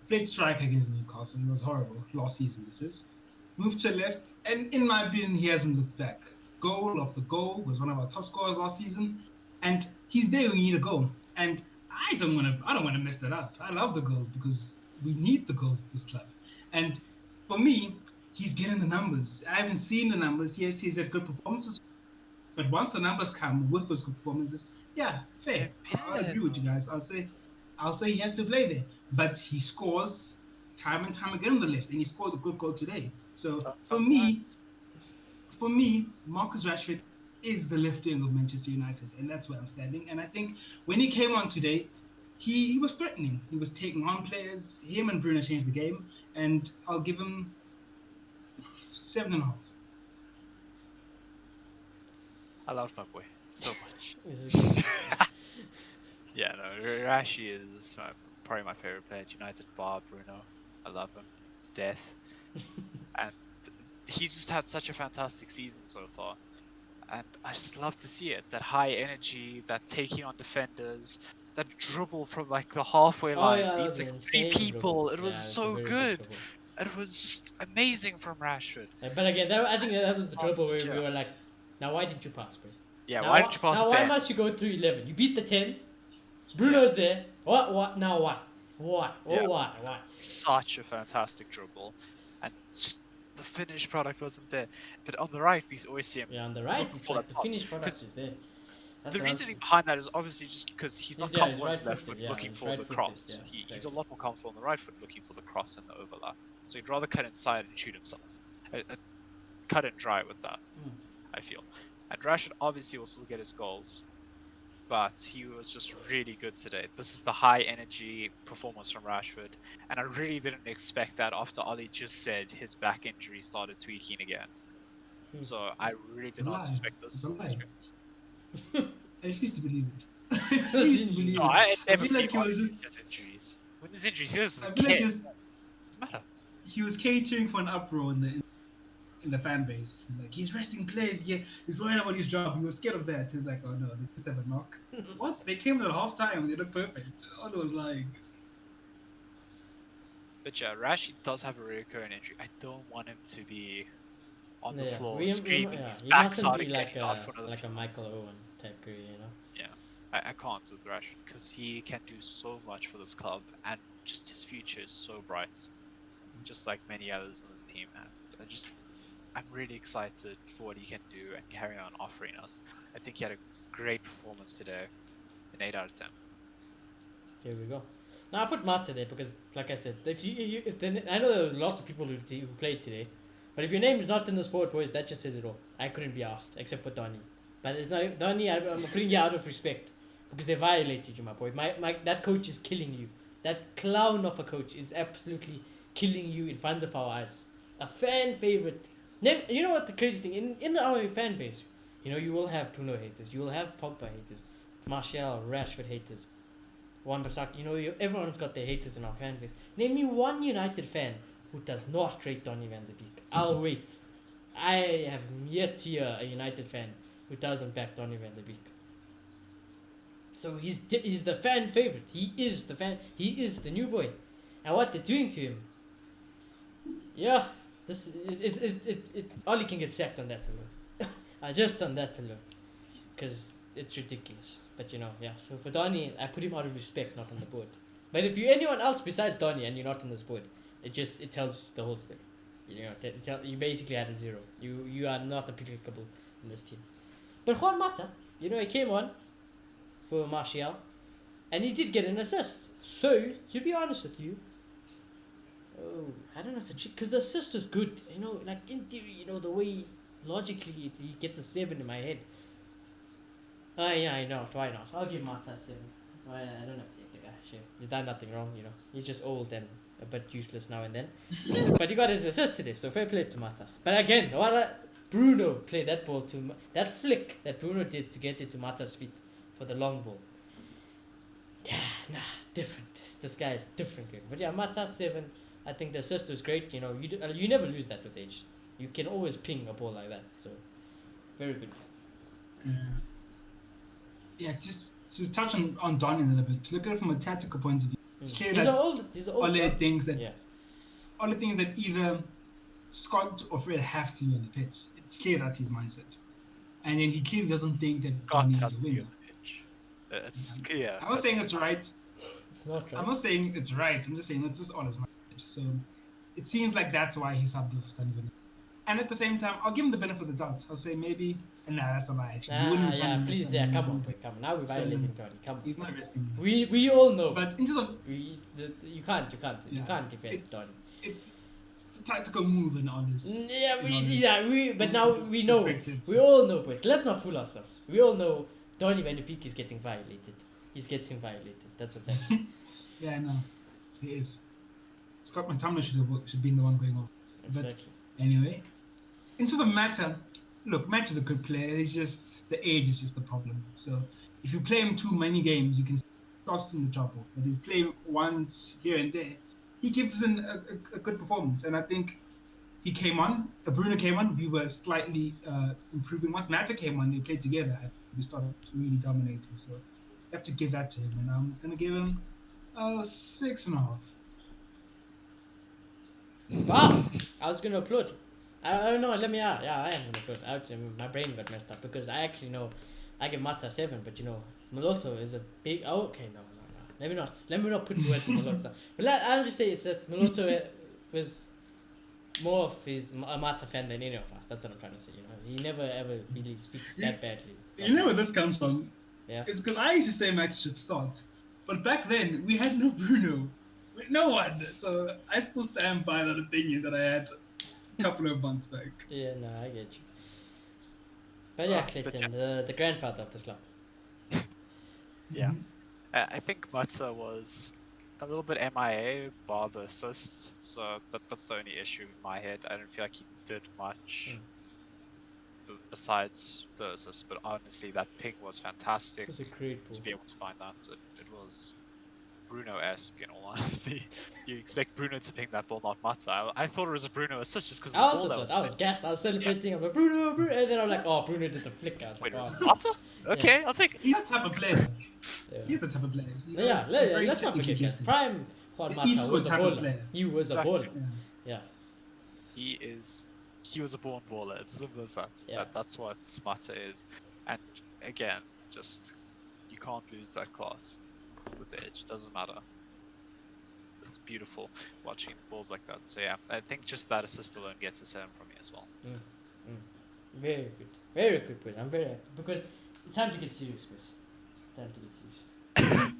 Speaker 2: played striker against Newcastle. It was horrible. Last season, this is. moved to left, and in my opinion, he hasn't looked back. Goal after goal, was one of our top scorers last season, and he's there when you need a goal. And I don't want to mess that up. I love the goals because we need the goals at this club. And for me, he's getting the numbers. I haven't seen the numbers. Yes, he's had good performances, but once the numbers come with those good performances, yeah, fair. I'll agree with you guys. I'll say he has to play there, but he scores time and time again on the left, and he scored a good goal today. So for me, Marcus Rashford is the left wing of Manchester United, and that's where I'm standing. And I think when he came on today, he was threatening. He was taking on players. Him and Bruno changed the game, and I'll give him 7.5.
Speaker 3: I love my boy so much.
Speaker 1: This is
Speaker 3: Yeah, no, Rashi is probably my favorite player at United, bar Bruno. I love him. Death. And he's just had such a fantastic season so far. And I just love to see it. That high energy, that taking on defenders, that dribble from like the halfway line.
Speaker 1: yeah,
Speaker 3: Beats
Speaker 1: that was
Speaker 3: like three
Speaker 1: insane
Speaker 3: people.
Speaker 1: dribble.
Speaker 3: It was
Speaker 1: Yeah, it's a
Speaker 3: so
Speaker 1: very
Speaker 3: good.
Speaker 1: dribble.
Speaker 3: It was just amazing from Rashford.
Speaker 1: But again, I think that was the trouble where we
Speaker 3: Yeah.
Speaker 1: were like, now why didn't you pass, Chris?
Speaker 3: Yeah,
Speaker 1: Now,
Speaker 3: why didn't you pass
Speaker 1: now
Speaker 3: it
Speaker 1: why
Speaker 3: there?
Speaker 1: must you go through 11? You beat the 10. Bruno's there. What? Now why? Why? Oh,
Speaker 3: Yeah.
Speaker 1: why?
Speaker 3: Such a fantastic dribble. And just the finished product wasn't there. But on the right, we always see him.
Speaker 1: Yeah, on the right,
Speaker 3: looking
Speaker 1: it's
Speaker 3: for
Speaker 1: like
Speaker 3: that
Speaker 1: the
Speaker 3: pass.
Speaker 1: finished product
Speaker 3: 'Cause
Speaker 1: is there. That's
Speaker 3: the
Speaker 1: what I'm
Speaker 3: reasoning
Speaker 1: saying.
Speaker 3: behind that is obviously just because he's not
Speaker 1: He's
Speaker 3: comfortable on his
Speaker 1: right-footed,
Speaker 3: left foot
Speaker 1: yeah,
Speaker 3: looking
Speaker 1: he's
Speaker 3: for the
Speaker 1: right-footed,
Speaker 3: cross.
Speaker 1: yeah,
Speaker 3: He's
Speaker 1: exactly.
Speaker 3: a lot more comfortable on the right foot looking for the cross and the overlap. So he'd rather cut inside and shoot himself. Cut and dry with that, I feel. And Rashford obviously will still get his goals, but he was just really good today. This is the high energy performance from Rashford, and I really didn't expect that after Ollie just said his back injury started tweaking again. So I really
Speaker 2: It's
Speaker 3: did
Speaker 2: a
Speaker 3: not
Speaker 2: lie.
Speaker 3: expect this.
Speaker 2: It's a lie.
Speaker 3: Experience.
Speaker 2: I refuse to believe it. I refuse to believe
Speaker 3: No,
Speaker 2: it.
Speaker 3: I
Speaker 2: I
Speaker 3: never
Speaker 2: feel like
Speaker 3: believe
Speaker 2: he was
Speaker 3: Ollie
Speaker 2: just.
Speaker 3: his injuries. When his injuries, he
Speaker 2: I
Speaker 3: doesn't
Speaker 2: feel like
Speaker 3: care.
Speaker 2: he was.
Speaker 3: Doesn't matter.
Speaker 2: He was catering for an uproar in the fan base. Like he's resting players. Yeah, he's worried about his job. He was scared of that. He's like, oh no, they just have a knock. What? They came at half time. They looked perfect. All was lying.
Speaker 3: But yeah, Rashi does have a recurring injury. I don't want him to be on the
Speaker 1: Yeah,
Speaker 3: floor
Speaker 1: we,
Speaker 3: screaming
Speaker 1: yeah,
Speaker 3: his
Speaker 1: he mustn't
Speaker 3: backside
Speaker 1: be
Speaker 3: again.
Speaker 1: like
Speaker 3: He's out for another
Speaker 1: like a
Speaker 3: few months.
Speaker 1: Michael Owen type career, you know.
Speaker 3: Yeah, I can't with Rashford because he can do so much for this club and just his future is so bright, just like many others on this team. And I'm really excited for what he can do and carry on offering us. I think he had a great performance today, an 8 out of 10.
Speaker 1: Here we go. Now I put Mata there because, like I said, I know there were lots of people who played today, but if your name is not in the sport, boys, that just says it all. I couldn't be asked except for Donny, but it's not Donny. I'm putting you out of respect because they violated you, my boy. My that coach is killing you. That clown of a coach is absolutely killing you in front of our eyes. A fan favorite. You know what the crazy thing in our fan base, you know, you will have Bruno haters, you will have Pogba haters, Martial, Rashford haters. Wan-Bissaka, you know, everyone's got their haters in our fan base. Name me one United fan who does not rate Donny van de Beek. I'll wait. I have yet to hear a United fan who doesn't back Donny van de Beek. So he's the fan favorite. He is the fan. He is the new boy. And what they're doing to him, yeah, this Ollie can get sacked on that alone. Just on that alone, because it's ridiculous. But you know, yeah. So for Donny, I put him out of respect, not on the board. But if you're anyone else besides Donny and you're not on this board, it tells the whole story. You know, you basically had a 0. You are not applicable in this team. But Juan Mata, you know, he came on for Martial, and he did get an assist. So to be honest with you, I don't know, because the assist was good. You know, like in theory, you know, the way logically he gets a 7 in my head. Yeah, I know. Why not? I'll give Mata a 7. I don't have to take the guy. Sure. He's done nothing wrong, you know. He's just old and a bit useless now and then. But he got his assist today, so fair play to Mata. But again, Bruno played that ball to that flick that Bruno did to get it to Mata's feet for the long ball. Yeah, different. This guy is different. But yeah, Mata 7. I think the assist was great. You know, you never lose that with age. You can always ping a ball like that. So very good.
Speaker 2: Yeah, just to touch on Donny a little bit, to look at it from a tactical point of view, it's clear
Speaker 1: These
Speaker 2: that
Speaker 1: are all
Speaker 2: all the things that
Speaker 1: yeah.
Speaker 2: either Scott or Fred have to be on the pitch. It's clear that's his mindset. And then he clearly doesn't think that
Speaker 3: Scott
Speaker 2: Donny
Speaker 3: has
Speaker 2: is a
Speaker 3: to be
Speaker 2: winner.
Speaker 3: on the pitch. It's clear.
Speaker 2: I'm not saying it's right.
Speaker 1: It's not right.
Speaker 2: I'm not saying it's right. I'm just saying it's just all his mindset. So it seems like that's why he subbed off Donny Van. And at the same time, I'll give him the benefit of the doubt. I'll say maybe, and nah, that's a lie actually. You wouldn't
Speaker 1: Yeah,
Speaker 2: have
Speaker 1: please, yeah, come on, boy, come on. Now we're
Speaker 2: So,
Speaker 1: violating Donny. Come on.
Speaker 2: He's not resting.
Speaker 1: We all know.
Speaker 2: But in terms of
Speaker 1: You can't defend
Speaker 2: It-
Speaker 1: Donny.
Speaker 2: it's a tactical move and all this.
Speaker 1: Yeah,
Speaker 2: in all this
Speaker 1: but now we know.
Speaker 2: perspective.
Speaker 1: We all know, boys. Let's not fool ourselves. We all know Donny Van de Beek is getting violated. He's getting violated. That's what's happening.
Speaker 2: Yeah, no, he is. Scott McTominay should be the one going off.
Speaker 1: Exactly.
Speaker 2: But anyway, into the matter, look, Match is a good player. It's just the age is just the problem. So if you play him too many games, you can cost him the job off. But if you play him once here and there, he gives in a good performance. And I think he came on. Bruno came on. We were slightly improving. Once Mata came on, they played together. We started really dominating. So you have to give that to him. And I'm gonna give him 6.5.
Speaker 1: Wow! I was gonna applaud. I don't know. Let me out. Yeah, I am gonna applaud. My brain got messed up because I actually know I give Mata 7, but you know Moloto is a big. Oh, okay, no. Let me not put words in Moloto. But I'll just say it's that Moloto was more of a Mata fan than any of us. That's what I'm trying to say. You know, he never ever really speaks that badly.
Speaker 2: You know where this comes from?
Speaker 1: Yeah.
Speaker 2: It's because I used to say Max should start. But back then, we had no Bruno. No one. So I still stand by that opinion that I had a couple of months back.
Speaker 1: Yeah, no, I get you. But yeah,
Speaker 3: But
Speaker 1: Clayton, the grandfather of this club.
Speaker 3: Yeah. I think Mata was a little bit MIA bar the assists, so that's the only issue in my head. I don't feel like he did much besides the assists, but honestly, that ping was fantastic
Speaker 1: It was a great
Speaker 3: to
Speaker 1: ball.
Speaker 3: be able to find that. It was Bruno-esque, in all honesty. You expect Bruno to ping that ball, not Mata. I thought it was a Bruno assist just because of
Speaker 1: I
Speaker 3: the
Speaker 1: also
Speaker 3: ball
Speaker 1: thought,
Speaker 3: that
Speaker 1: I
Speaker 3: was
Speaker 1: was gassed. I was celebrating. I'm like, Bruno, and then I'm like, oh, Bruno did the flick. I was
Speaker 3: Wait,
Speaker 1: like,
Speaker 3: was
Speaker 1: oh.
Speaker 3: it Mata? Okay, I'll take it.
Speaker 2: He's that type of player.
Speaker 1: Yeah.
Speaker 2: He's the type of player. He's
Speaker 1: Yeah,
Speaker 2: very
Speaker 1: let's not
Speaker 2: technically
Speaker 1: forget, guys.
Speaker 2: gifted.
Speaker 1: Prime Juan
Speaker 2: The
Speaker 1: Mata
Speaker 2: East
Speaker 1: was
Speaker 2: Coast
Speaker 1: a
Speaker 2: type of
Speaker 1: baller.
Speaker 2: player.
Speaker 1: He was a
Speaker 3: Exactly.
Speaker 1: baller.
Speaker 2: Yeah.
Speaker 1: Yeah.
Speaker 3: He was a born baller. It's simple as that.
Speaker 1: Yeah.
Speaker 3: That's what Mata is. And again, just you can't lose that class with the edge. Doesn't matter. It's beautiful watching balls like that. So yeah, I think just that assist alone gets a 7 from me as well.
Speaker 1: Very good. Very good, boys. I'm very happy because it's time to get serious, boys. It's time to get serious.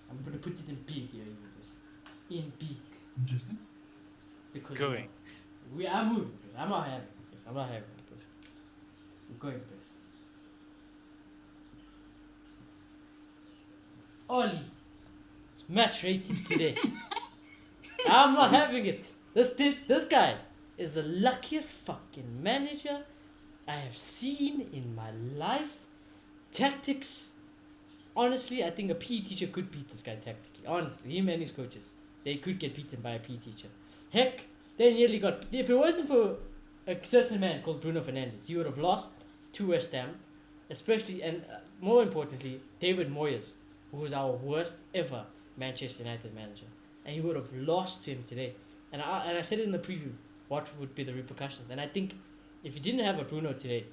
Speaker 1: I'm gonna put it in peak here, you boys. In peak.
Speaker 2: Interesting.
Speaker 1: Because
Speaker 3: Going.
Speaker 1: I'm moving, boys. I'm not having this. I'm not having this. I'm going, boys. Oli. Match rating today. I'm not having it. This guy is the luckiest fucking manager I have seen in my life. Tactics. Honestly, I think a PE teacher could beat this guy tactically. Honestly, him and his coaches, they could get beaten by a PE teacher. Heck, they nearly got. If it wasn't for a certain man called Bruno Fernandes, he would have lost to West Ham, especially and more importantly, David Moyes, who was our worst ever Manchester United manager, and he would have lost to him today. And I said it in the preview, what would be the repercussions? And I think if he didn't have a Bruno today,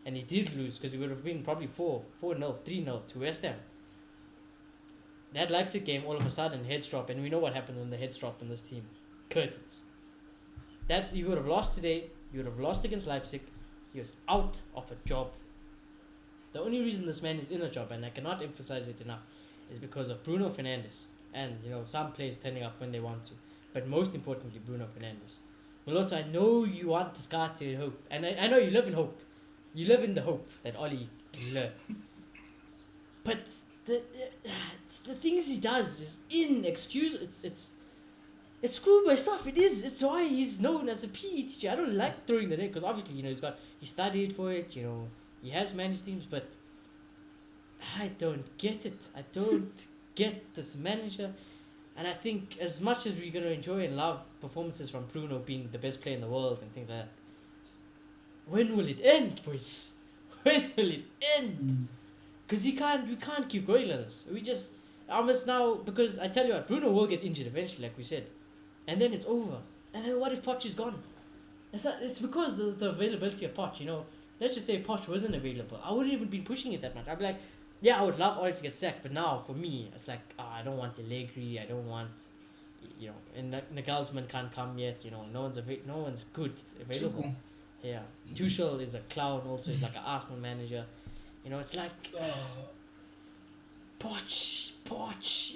Speaker 1: and he did lose, because he would have been probably 4-0, 3-0 to West Ham. That Leipzig game, all of a sudden, heads drop, and we know what happened when the heads drop in this team. Curtains. That you would have lost today, you would have lost against Leipzig, he was out of a job. The only reason this man is in a job, and I cannot emphasize it enough, is because of Bruno Fernandes. And, you know, some players turning up when they want to. But most importantly, Bruno Fernandes. Moloto, I know you want this guy to hope. And I know you live in hope. You live in the hope that Oli can learn. But the things he does is inexcusable. It's schoolboy stuff. It is. It's why he's known as a PE teacher. I don't like throwing the name because obviously, you know, he studied for it. You know, he has managed teams, but I don't get it. I don't get this manager. And I think as much as we're going to enjoy and love performances from Bruno being the best player in the world and things like that, when will it end, boys? When will it end? Because we can't keep going like this. We just almost now, because I tell you what, Bruno will get injured eventually, like we said. And then it's over. And then what if Poch is gone? It's because the availability of Poch. You know, let's just say Poch wasn't available. I wouldn't even be pushing it that much. I'd be like, yeah, I would love Oli to get sacked, but now for me, it's like, I don't want Allegri. I don't want, you know, and Nagelsmann can't come yet. You know, no one's good available.
Speaker 2: Tuchel.
Speaker 1: Yeah, Tuchel is a clown. Also, he's like an Arsenal manager. You know, it's like Poch.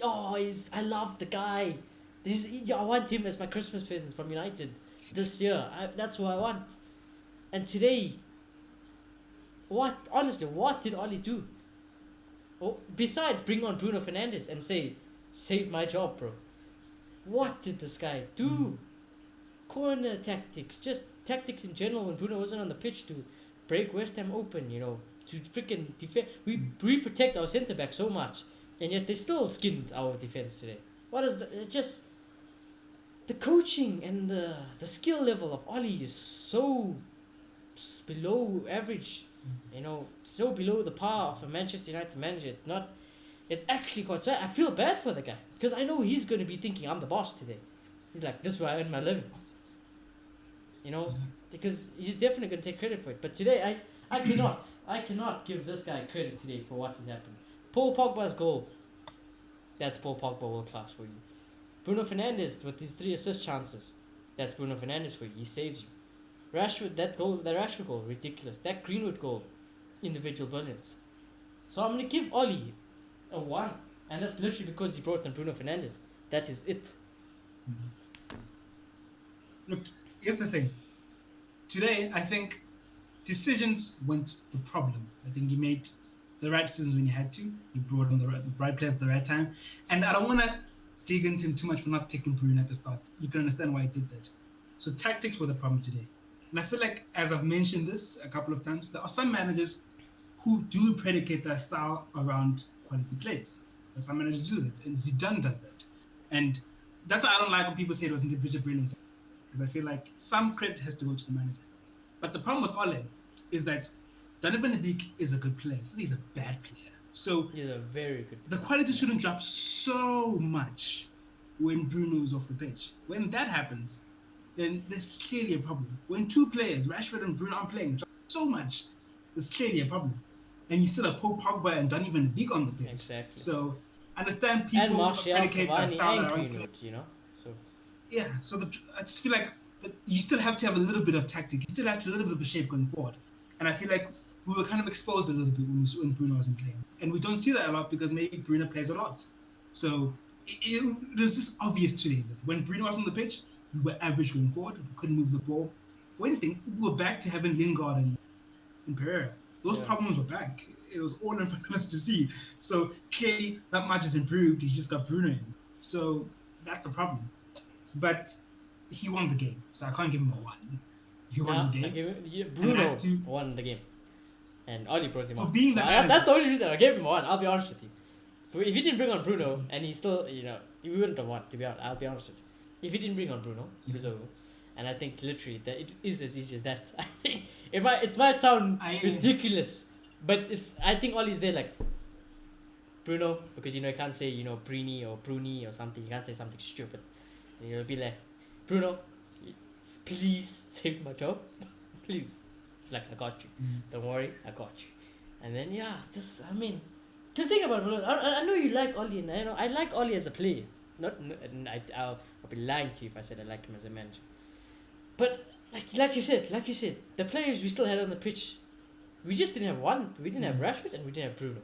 Speaker 1: Oh, I love the guy. I want him as my Christmas present from United this year. That's who I want. And today, what did Oli do? Oh, besides bring on Bruno Fernandes and say, save my job, bro. What did this guy do? Corner tactics, just tactics in general when Bruno wasn't on the pitch to break West Ham open, you know, to freaking defend. We protect our centre back so much, and yet they still skinned our defense today. What is just the coaching and the skill level of Oli is so below average, you know, so below the par of a Manchester United manager. It's actually quite sad. I feel bad for the guy because I know he's going to be thinking I'm the boss today. He's like, this is where I earn my living, you know, because he's definitely going to take credit for it. But today I cannot give this guy credit today for what has happened. Paul Pogba's goal, that's Paul Pogba world class for you. Bruno Fernandes with these 3 assist chances, that's Bruno Fernandes for you. He saves you. Rashford, the Rashford goal, ridiculous. That Greenwood goal, individual brilliance. So I'm going to give Oli a 1. And that's literally because he brought in Bruno Fernandes. That is it.
Speaker 2: Look, here's the thing. Today, I think decisions weren't the problem. I think he made the right decisions when he had to. He brought in the right players at the right time. And I don't want to dig into him too much for not picking Bruno at the start. You can understand why he did that. So tactics were the problem today. And I feel like, as I've mentioned this a couple of times, there are some managers who do predicate their style around quality players. There's some managers do that, and Zidane does that. And that's why I don't like when people say it was individual brilliance, because I feel like some credit has to go to the manager. But the problem with Ole is that Donovan de Beek is a good player. He's a bad player. So
Speaker 1: He's a very good
Speaker 2: the quality shouldn't drop so much when Bruno's off the pitch. When that happens, then there's clearly a problem. When 2 players, Rashford and Bruno, aren't playing so much, there's clearly a problem. And you still have Paul Pogba and Donovan de Beek on the pitch.
Speaker 1: Exactly.
Speaker 2: So I understand people
Speaker 1: and Martial,
Speaker 2: predicate their
Speaker 1: Cavani,
Speaker 2: style
Speaker 1: and
Speaker 2: around
Speaker 1: Greenwood, you know. So
Speaker 2: yeah, so I just feel like you still have to have a little bit of tactic. You still have to have a little bit of a shape going forward. And I feel like we were kind of exposed a little bit when Bruno wasn't playing. And we don't see that a lot because maybe Bruno plays a lot. So it was just obvious today that when Bruno was on the pitch, we were average going forward. We couldn't move the ball. For anything, we were back to having Lingard and Pereira. Those problems were back. It was all in front of us to see. So clearly, not much has improved. He's just got Bruno in. So that's a problem. But he won the game, so I can't give him a 1. He won the game.
Speaker 1: Bruno won the game, and Oli brought him
Speaker 2: For
Speaker 1: on.
Speaker 2: being
Speaker 1: So
Speaker 2: the
Speaker 1: that's the only reason I gave him a 1. I'll be honest with you. If he didn't bring on Bruno, and he still, you know, we wouldn't have won. To be honest, I'll be honest with you. If he didn't bring on Bruno, he was over. And I think literally that it is as easy as that. I think it might sound ridiculous, but I think Oli's there like Bruno, because you know you can't say, you know, Brini or Bruni or something. You can't say something stupid. And you'll be like, Bruno, please save my job, please. Like, I got you. Don't worry, I got you. And then just think about it. I know you like Oli, and I like Oli as a player. I'll be lying to you if I said I like him as a manager. But like you said, the players we still had on the pitch, we just didn't have one. We didn't have Rashford and we didn't have Bruno,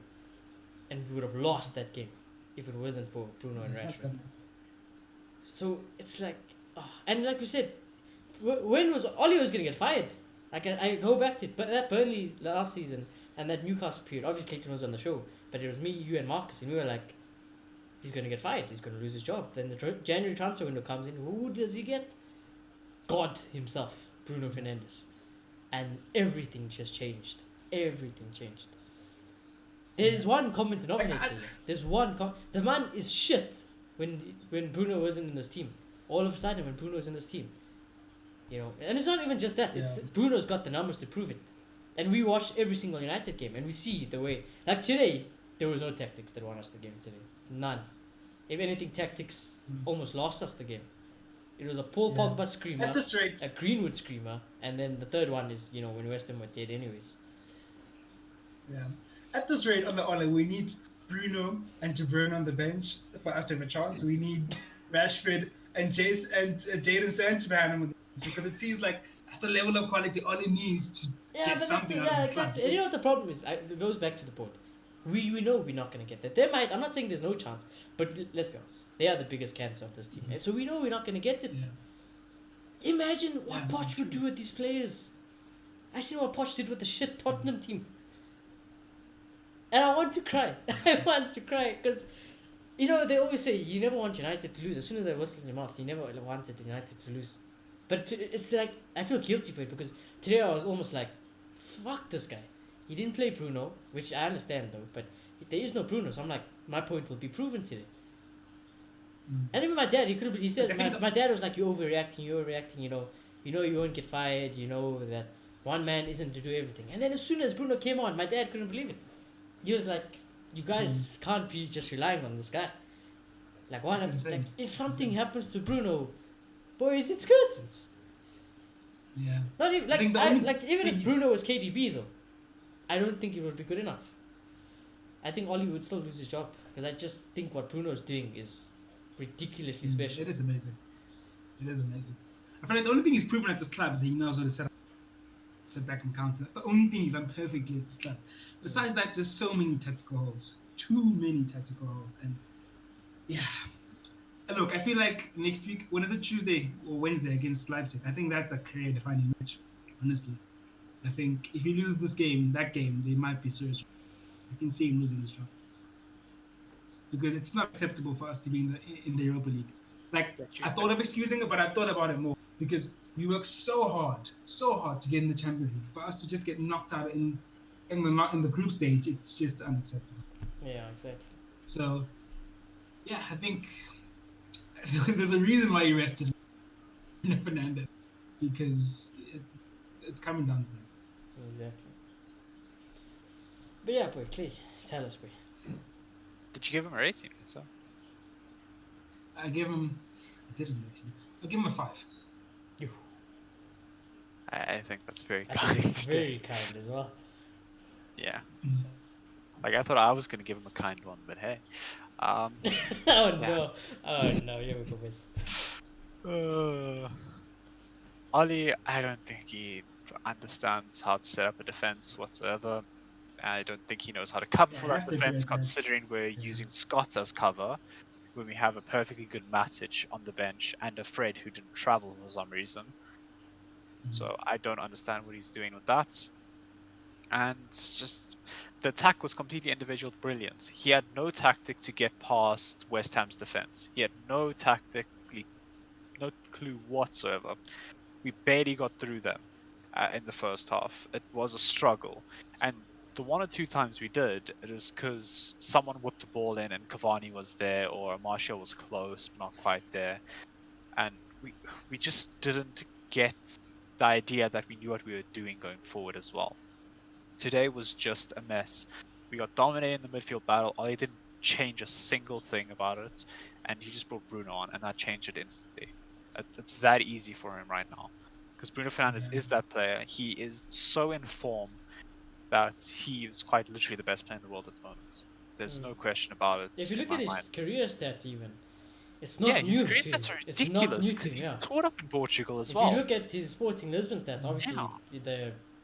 Speaker 1: and we would have lost that game if it wasn't for Bruno and Rashford. So it's like, and like we said, when was Oli was gonna get fired? Like I go back to it, but that Burnley last season and that Newcastle period. Obviously, Clayton was on the show, but it was me, you, and Marcus, and we were like, he's gonna get fired. He's gonna lose his job. Then the January transfer window comes in. Who does he get? God himself, Bruno Fernandes, and everything just changed. Everything changed. There's one common denominator. There's one. The man is shit when Bruno wasn't in this team. All of a sudden, when Bruno was in this team, you know, and it's not even just that. It's Bruno's got the numbers to prove it, and we watch every single United game, and we see the way. Like today, there was no tactics that won us the game today. None. If anything, tactics almost lost us the game. It was a Paul
Speaker 2: Yeah.
Speaker 1: Pogba screamer,
Speaker 2: At this rate,
Speaker 1: a Greenwood screamer, and then the third one is when West Ham were dead anyways.
Speaker 2: yeah. At this rate, on we need Bruno and De Bruyne on the bench for us to have a chance. We need Rashford and Jadon Sancho behind him on the bench because it seems like that's the level of quality all he needs to
Speaker 1: Yeah,
Speaker 2: get
Speaker 1: but that's
Speaker 2: something
Speaker 1: the,
Speaker 2: out of
Speaker 1: yeah,
Speaker 2: this club.
Speaker 1: exactly. And you know what the problem is? It goes back to the point. We know we're not gonna get that. They might. I'm not saying there's no chance, but let's be honest. They are the biggest cancer of this team, and so we know we're not gonna get it.
Speaker 2: Yeah.
Speaker 1: Imagine what
Speaker 2: Yeah,
Speaker 1: Poch would do with these players. I see what Poch did with the shit Tottenham team. And I want to cry. I want to cry because, they always say you never want United to lose. As soon as they whistle in your mouth, you never wanted United to lose. But it's like, I feel guilty for it because today I was almost like, fuck this guy. He didn't play Bruno, which I understand though, but there is no Bruno, so I'm like, my point will be proven today. And even my dad, he said, my dad was like, you're overreacting, you know you won't get fired, you know that one man isn't to do everything. And then as soon as Bruno came on, my dad couldn't believe it. He was like, you guys can't be just relying on this guy. Like, why not? Like, if something happens to Bruno, boys, it's curtains.
Speaker 2: Yeah.
Speaker 1: Not even even if Bruno was KDB though, I don't think it would be good enough. I think Oli would still lose his job because I just think what Bruno is doing is ridiculously special.
Speaker 2: It is amazing. It is amazing. I feel like the only thing he's proven at this club is that he knows how to set back and counter. That's the only thing he's done perfectly at this club. Besides that, there's so many tactical holes. Too many tactical holes. And yeah. And look, I feel like next week, when is it, Tuesday or Wednesday against Leipzig? I think that's a career-defining match, honestly. I think if he loses that game, they might be serious. I can see him losing his job. Because it's not acceptable for us to be in the Europa League. Like, I thought of excusing it, but I thought about it more. Because we work so hard to get in the Champions League. For us to just get knocked out in the group stage, it's just unacceptable.
Speaker 1: Yeah, exactly.
Speaker 2: So, yeah, I think there's a reason why he rested Fernandez. Because it's coming down to him.
Speaker 1: Exactly. But yeah, boy, Clay, tell us, boy.
Speaker 3: Did you give him a rating? So
Speaker 2: I didn't actually. I'll give him a 5.
Speaker 1: You.
Speaker 3: I think that's very
Speaker 1: I
Speaker 3: kind.
Speaker 1: think it's very kind as well.
Speaker 3: Yeah. Like, I thought I was gonna give him a kind one, but hey.
Speaker 1: Oh no! Here we go, boys.
Speaker 3: Oli, I don't think he understands how to set up a defense whatsoever. I don't think he knows how to cover for that defense, considering we're using Scott as cover when we have a perfectly good Matic on the bench and a Fred who didn't travel for some reason. So I don't understand what he's doing with that. And just the attack was completely individual brilliance. He had no tactic to get past West Ham's defense. He had no clue whatsoever. We barely got through them in the first half. It was a struggle. And the one or two times we did, it was because someone whipped the ball in and Cavani was there, or Martial was close but not quite there. And we just didn't get the idea that we knew what we were doing going forward as well. Today was just a mess. We got dominated in the midfield battle. Oli didn't change a single thing about it, and he just brought Bruno on, and that changed it instantly. It's that easy for him right now, because Bruno Fernandes is that player. He is so in form that he is quite literally the best player in the world at the moment. There's no question about it.
Speaker 1: If you look at his career stats, even it's not
Speaker 3: yeah,
Speaker 1: new.
Speaker 3: his career stats are ridiculous.
Speaker 1: It's not new
Speaker 3: because
Speaker 1: to
Speaker 3: he
Speaker 1: him.
Speaker 3: taught up in Portugal as
Speaker 1: if
Speaker 3: well.
Speaker 1: If you look at his Sporting Lisbon stats, obviously
Speaker 3: Yeah.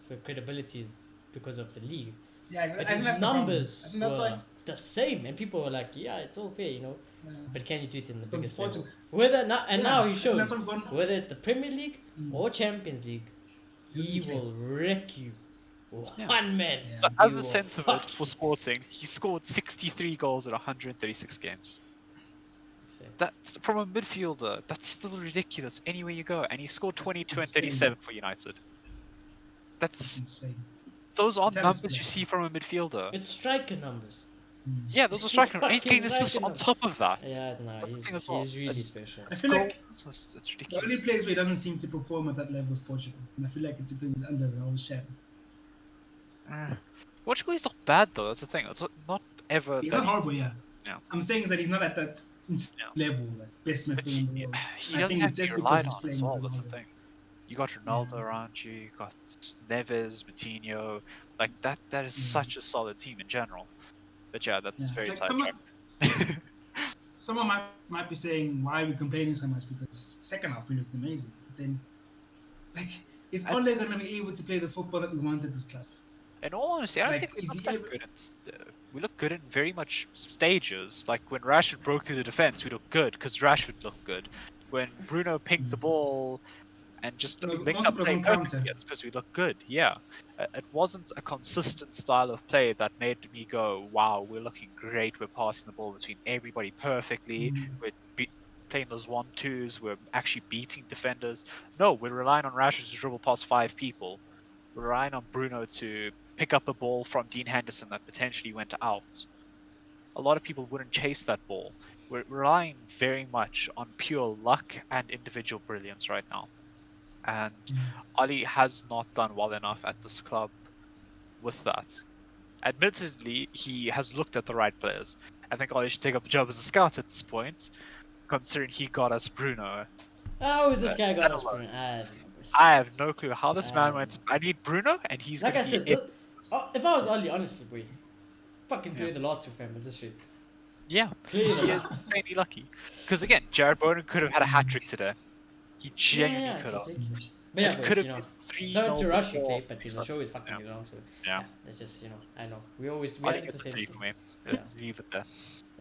Speaker 1: the credibility is because of the league.
Speaker 2: Yeah,
Speaker 1: but his numbers were the same, and people were like, "Yeah, it's all fair, you know." Yeah. But can you do it in the biggest level? Now he showed whether it's the Premier League or Champions League, he will wreck you. One man.
Speaker 3: Yeah. So as a sense of it for Sporting, he scored 63 goals in 136 games. That from a midfielder, that's still ridiculous anywhere you go. And he scored 22 and 37 for United. That's insane. Those aren't numbers you see from a midfielder.
Speaker 1: It's striker numbers.
Speaker 3: Yeah, those are striker numbers. He's getting assists on top of that.
Speaker 1: Yeah, no, he's really special.
Speaker 2: I feel like
Speaker 3: it's ridiculous.
Speaker 2: The only place where he doesn't seem to perform at that level is Portugal. And I feel like it's because he's under the whole shadow.
Speaker 3: Portugal is not bad though, that's the thing. It's not ever...
Speaker 2: He's not horrible, yeah.
Speaker 3: Yeah.
Speaker 2: I'm saying is that he's not at level, like best
Speaker 3: But
Speaker 2: midfielder in the world.
Speaker 3: he
Speaker 2: And I
Speaker 3: doesn't
Speaker 2: think
Speaker 3: have
Speaker 2: it's
Speaker 3: to be
Speaker 2: just because
Speaker 3: relied
Speaker 2: he's
Speaker 3: on as
Speaker 2: playing with
Speaker 3: well. That's the
Speaker 2: Ronaldo.
Speaker 3: thing. You got Ronaldo around you. You got Neves, Coutinho. Like that is such a solid team in general. But yeah, that's
Speaker 2: Yeah, it's
Speaker 3: very
Speaker 2: like
Speaker 3: sidetracked.
Speaker 2: someone might be saying, why are we complaining so much? Because second half we looked amazing. But then, like, is
Speaker 3: I,
Speaker 2: Ole gonna be able to play the football that we want at this club?
Speaker 3: in all honesty, I don't
Speaker 2: Like,
Speaker 3: think we
Speaker 2: is
Speaker 3: looked
Speaker 2: he
Speaker 3: that
Speaker 2: able?
Speaker 3: good. We looked good in very much stages. Like when Rashford broke through the defense, we looked good because Rashford looked good. When Bruno pinked the ball and just linked
Speaker 2: Mostly
Speaker 3: up
Speaker 2: because
Speaker 3: play
Speaker 2: on
Speaker 3: perfectly,
Speaker 2: counter.
Speaker 3: it's because we looked good. Yeah, it wasn't a consistent style of play that made me go, "Wow, we're looking great. We're passing the ball between everybody perfectly.
Speaker 2: Mm.
Speaker 3: We're playing those 1-2s. We're actually beating defenders." No, we're relying on Rashford to dribble past 5 people. We're relying on Bruno to pick up a ball from Dean Henderson that potentially went out. A lot of people wouldn't chase that ball. We're relying very much on pure luck and individual brilliance right now. And Ali has not done well enough at this club with that. Admittedly, he has looked at the right players. I think Ali should take up the job as a scout at this point, considering he got us Bruno.
Speaker 1: Oh, this guy got
Speaker 3: That
Speaker 1: us,
Speaker 3: alone.
Speaker 1: Bruno. I don't know, boys.
Speaker 3: I have no clue how this
Speaker 1: I
Speaker 3: man
Speaker 1: don't
Speaker 3: went.
Speaker 1: know.
Speaker 3: I need Bruno, and he's
Speaker 1: Like
Speaker 3: going
Speaker 1: I
Speaker 3: to be.
Speaker 1: said, if I was Oli, honestly, boy, fucking play
Speaker 3: Yeah.
Speaker 1: the lot of him with this shit.
Speaker 3: Yeah,
Speaker 1: Play the
Speaker 3: he is
Speaker 1: lot.
Speaker 3: insanely lucky. Because again, Jared Bowen could have had a hat trick today. He genuinely
Speaker 1: Yeah, it's
Speaker 3: could have.
Speaker 1: ridiculous. But yeah,
Speaker 3: It could
Speaker 1: boys,
Speaker 3: have been 3
Speaker 1: sorry
Speaker 3: 0
Speaker 1: to rush you,
Speaker 3: before.
Speaker 1: Clay, but the show is fucking long, so
Speaker 3: Yeah.
Speaker 1: yeah, that's just I know we
Speaker 3: Ali
Speaker 1: it's the
Speaker 3: gets a
Speaker 1: same
Speaker 3: 3
Speaker 1: thing.
Speaker 3: for me.
Speaker 1: Yeah.
Speaker 3: Let's leave it there.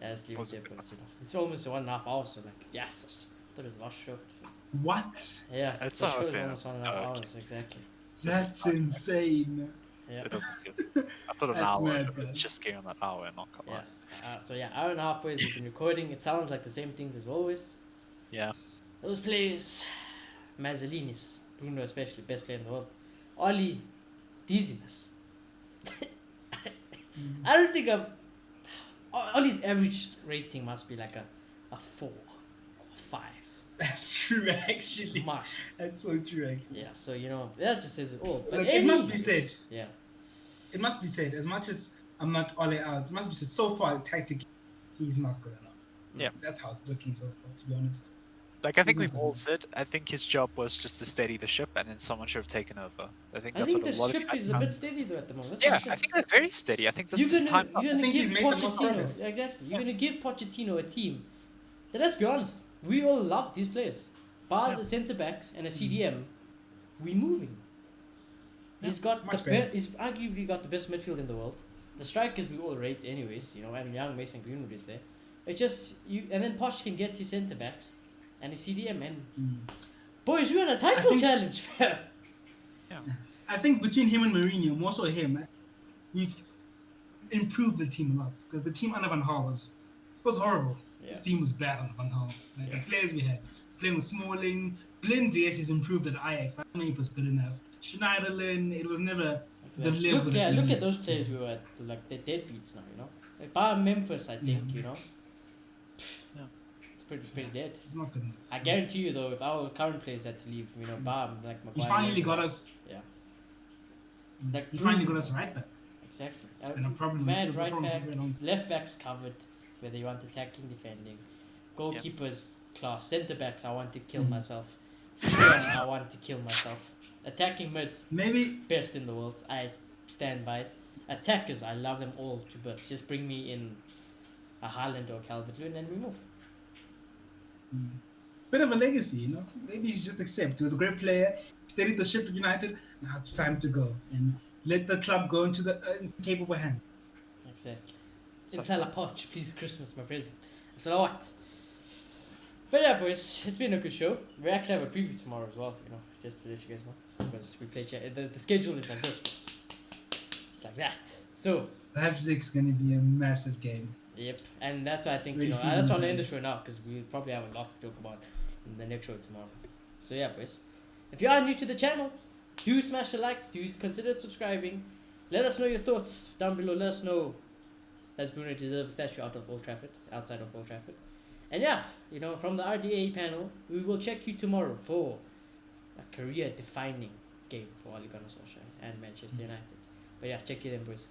Speaker 1: Yeah, let's leave it
Speaker 3: Was a
Speaker 1: there,
Speaker 3: good
Speaker 1: boys. It's almost 1.5 hours, so like yes, that is last show.
Speaker 2: What?
Speaker 1: Yeah,
Speaker 3: It's
Speaker 1: the
Speaker 3: not
Speaker 1: show is
Speaker 3: okay.
Speaker 1: almost 1.5
Speaker 3: Okay.
Speaker 1: hours exactly.
Speaker 2: That's insane.
Speaker 1: Yeah,
Speaker 3: It doesn't feel. I thought an
Speaker 2: That's
Speaker 3: hour.
Speaker 2: mad,
Speaker 3: But
Speaker 2: guys.
Speaker 3: just came on that hour and not come
Speaker 1: yeah.
Speaker 3: on.
Speaker 1: So yeah, hour and a half, boys. We've been recording. It sounds like the same things as always.
Speaker 3: Yeah.
Speaker 1: Those players, Mazzolinis, Bruno especially, best player in the world. Oli, dizziness. I don't think Oli's average rating must be like a 4 or 5.
Speaker 2: That's true, actually.
Speaker 1: Must.
Speaker 2: That's so true, actually.
Speaker 1: Yeah, so that just says it all. But
Speaker 2: Like, it must be
Speaker 1: anyways,
Speaker 2: said.
Speaker 1: Yeah.
Speaker 2: It must be said. As much as I'm not all out, it must be said. So far, tactically, he's not good enough.
Speaker 3: Yeah.
Speaker 2: That's how it's looking so far, to be honest.
Speaker 3: Like I think
Speaker 2: He's
Speaker 3: we've
Speaker 2: not
Speaker 3: all
Speaker 2: good
Speaker 3: said, I think his job was just to steady the ship, and then someone should have taken over. I think
Speaker 1: I
Speaker 3: that's
Speaker 1: think
Speaker 3: what
Speaker 1: the
Speaker 3: a lot of
Speaker 1: ship is a
Speaker 3: United
Speaker 1: bit steady though at the moment. That's
Speaker 3: Yeah,
Speaker 1: for sure.
Speaker 3: I think they're very steady. I think this
Speaker 1: You're
Speaker 3: is
Speaker 1: gonna
Speaker 3: time up.
Speaker 1: you're gonna
Speaker 2: think
Speaker 1: give
Speaker 2: he's made the most
Speaker 1: Pochettino
Speaker 2: progress.
Speaker 1: exactly. You're
Speaker 3: Yeah.
Speaker 1: gonna give Pochettino a team. Then let's be honest, we all love these players. Bar
Speaker 3: Yeah.
Speaker 1: the centre backs and a CDM, we moving. He's
Speaker 2: it's
Speaker 1: got
Speaker 2: much
Speaker 1: the
Speaker 2: better.
Speaker 1: he's arguably got the best midfield in the world. The strikers we all rate anyways, and young Mason Greenwood is there. It's just and then Poch can get his centre backs and his CDM and boys, we're on a title
Speaker 2: think-
Speaker 1: challenge, fam.
Speaker 2: I think between him and Mourinho, more so him, we've improved the team a lot. Because the team under Van Gaal was horrible.
Speaker 1: Yeah.
Speaker 2: This team was bad under Van Gaal. Like,
Speaker 1: Yeah.
Speaker 2: the players we had, playing with Smalling, Blind, yes, he's improved at Ajax, but I don't know if it was good enough. Schneiderlin, it was never the level.
Speaker 1: Look,
Speaker 2: that we
Speaker 1: look at
Speaker 2: needed,
Speaker 1: those
Speaker 2: so-
Speaker 1: players we were at, like they're deadbeats now, Like bar Memphis, I think,
Speaker 2: Yeah.
Speaker 1: It's pretty dead.
Speaker 2: It's not good enough.
Speaker 1: I
Speaker 2: So-
Speaker 1: guarantee you though, if our current players had to leave, bar like
Speaker 2: He
Speaker 1: Maguire.
Speaker 2: finally got us.
Speaker 1: Yeah. Like
Speaker 2: He finally
Speaker 1: Bruno.
Speaker 2: got us right back.
Speaker 1: Exactly.
Speaker 2: It's been a problem.
Speaker 1: Mad
Speaker 2: It's a
Speaker 1: right
Speaker 2: problem for
Speaker 1: back,
Speaker 2: a very long time.
Speaker 1: left backs covered, whether you want attacking, defending. Goalkeepers class, centre backs I want to kill myself. CDM I want to kill myself. Attacking mids
Speaker 2: Maybe
Speaker 1: best in the world. I stand by it. Attackers, I love them all to bits. Just bring me in a Haaland or Calvert-Lewin and we move.
Speaker 2: bit of a legacy. Maybe he's just accept. He was a great player, steadied the ship at United. Now it's time to go and let the club go into the capable hand.
Speaker 1: Exactly. It's a Poch, please, Christmas, my present. So what? But yeah, boys, it's been a good show. We actually have a preview tomorrow as well, just to let you guys know. Because we play the schedule is like this. Boys. It's like that. So,
Speaker 2: Leipzig's going to be a massive game.
Speaker 1: yep. And that's why I think,
Speaker 2: Really
Speaker 1: that's
Speaker 2: feeling
Speaker 1: why I'll end the
Speaker 2: nice.
Speaker 1: show now. Because we'll probably have a lot to talk about in the next show tomorrow. So yeah, boys. If you are new to the channel, do smash a like. Do consider subscribing. Let us know your thoughts down below. Let us know that Bruno deserves a statue outside of Old Trafford. And yeah, from the RDA panel, we will check you tomorrow for a career-defining game for Ole Gunnar Solskjaer and Manchester United. But yeah, check you then, boys.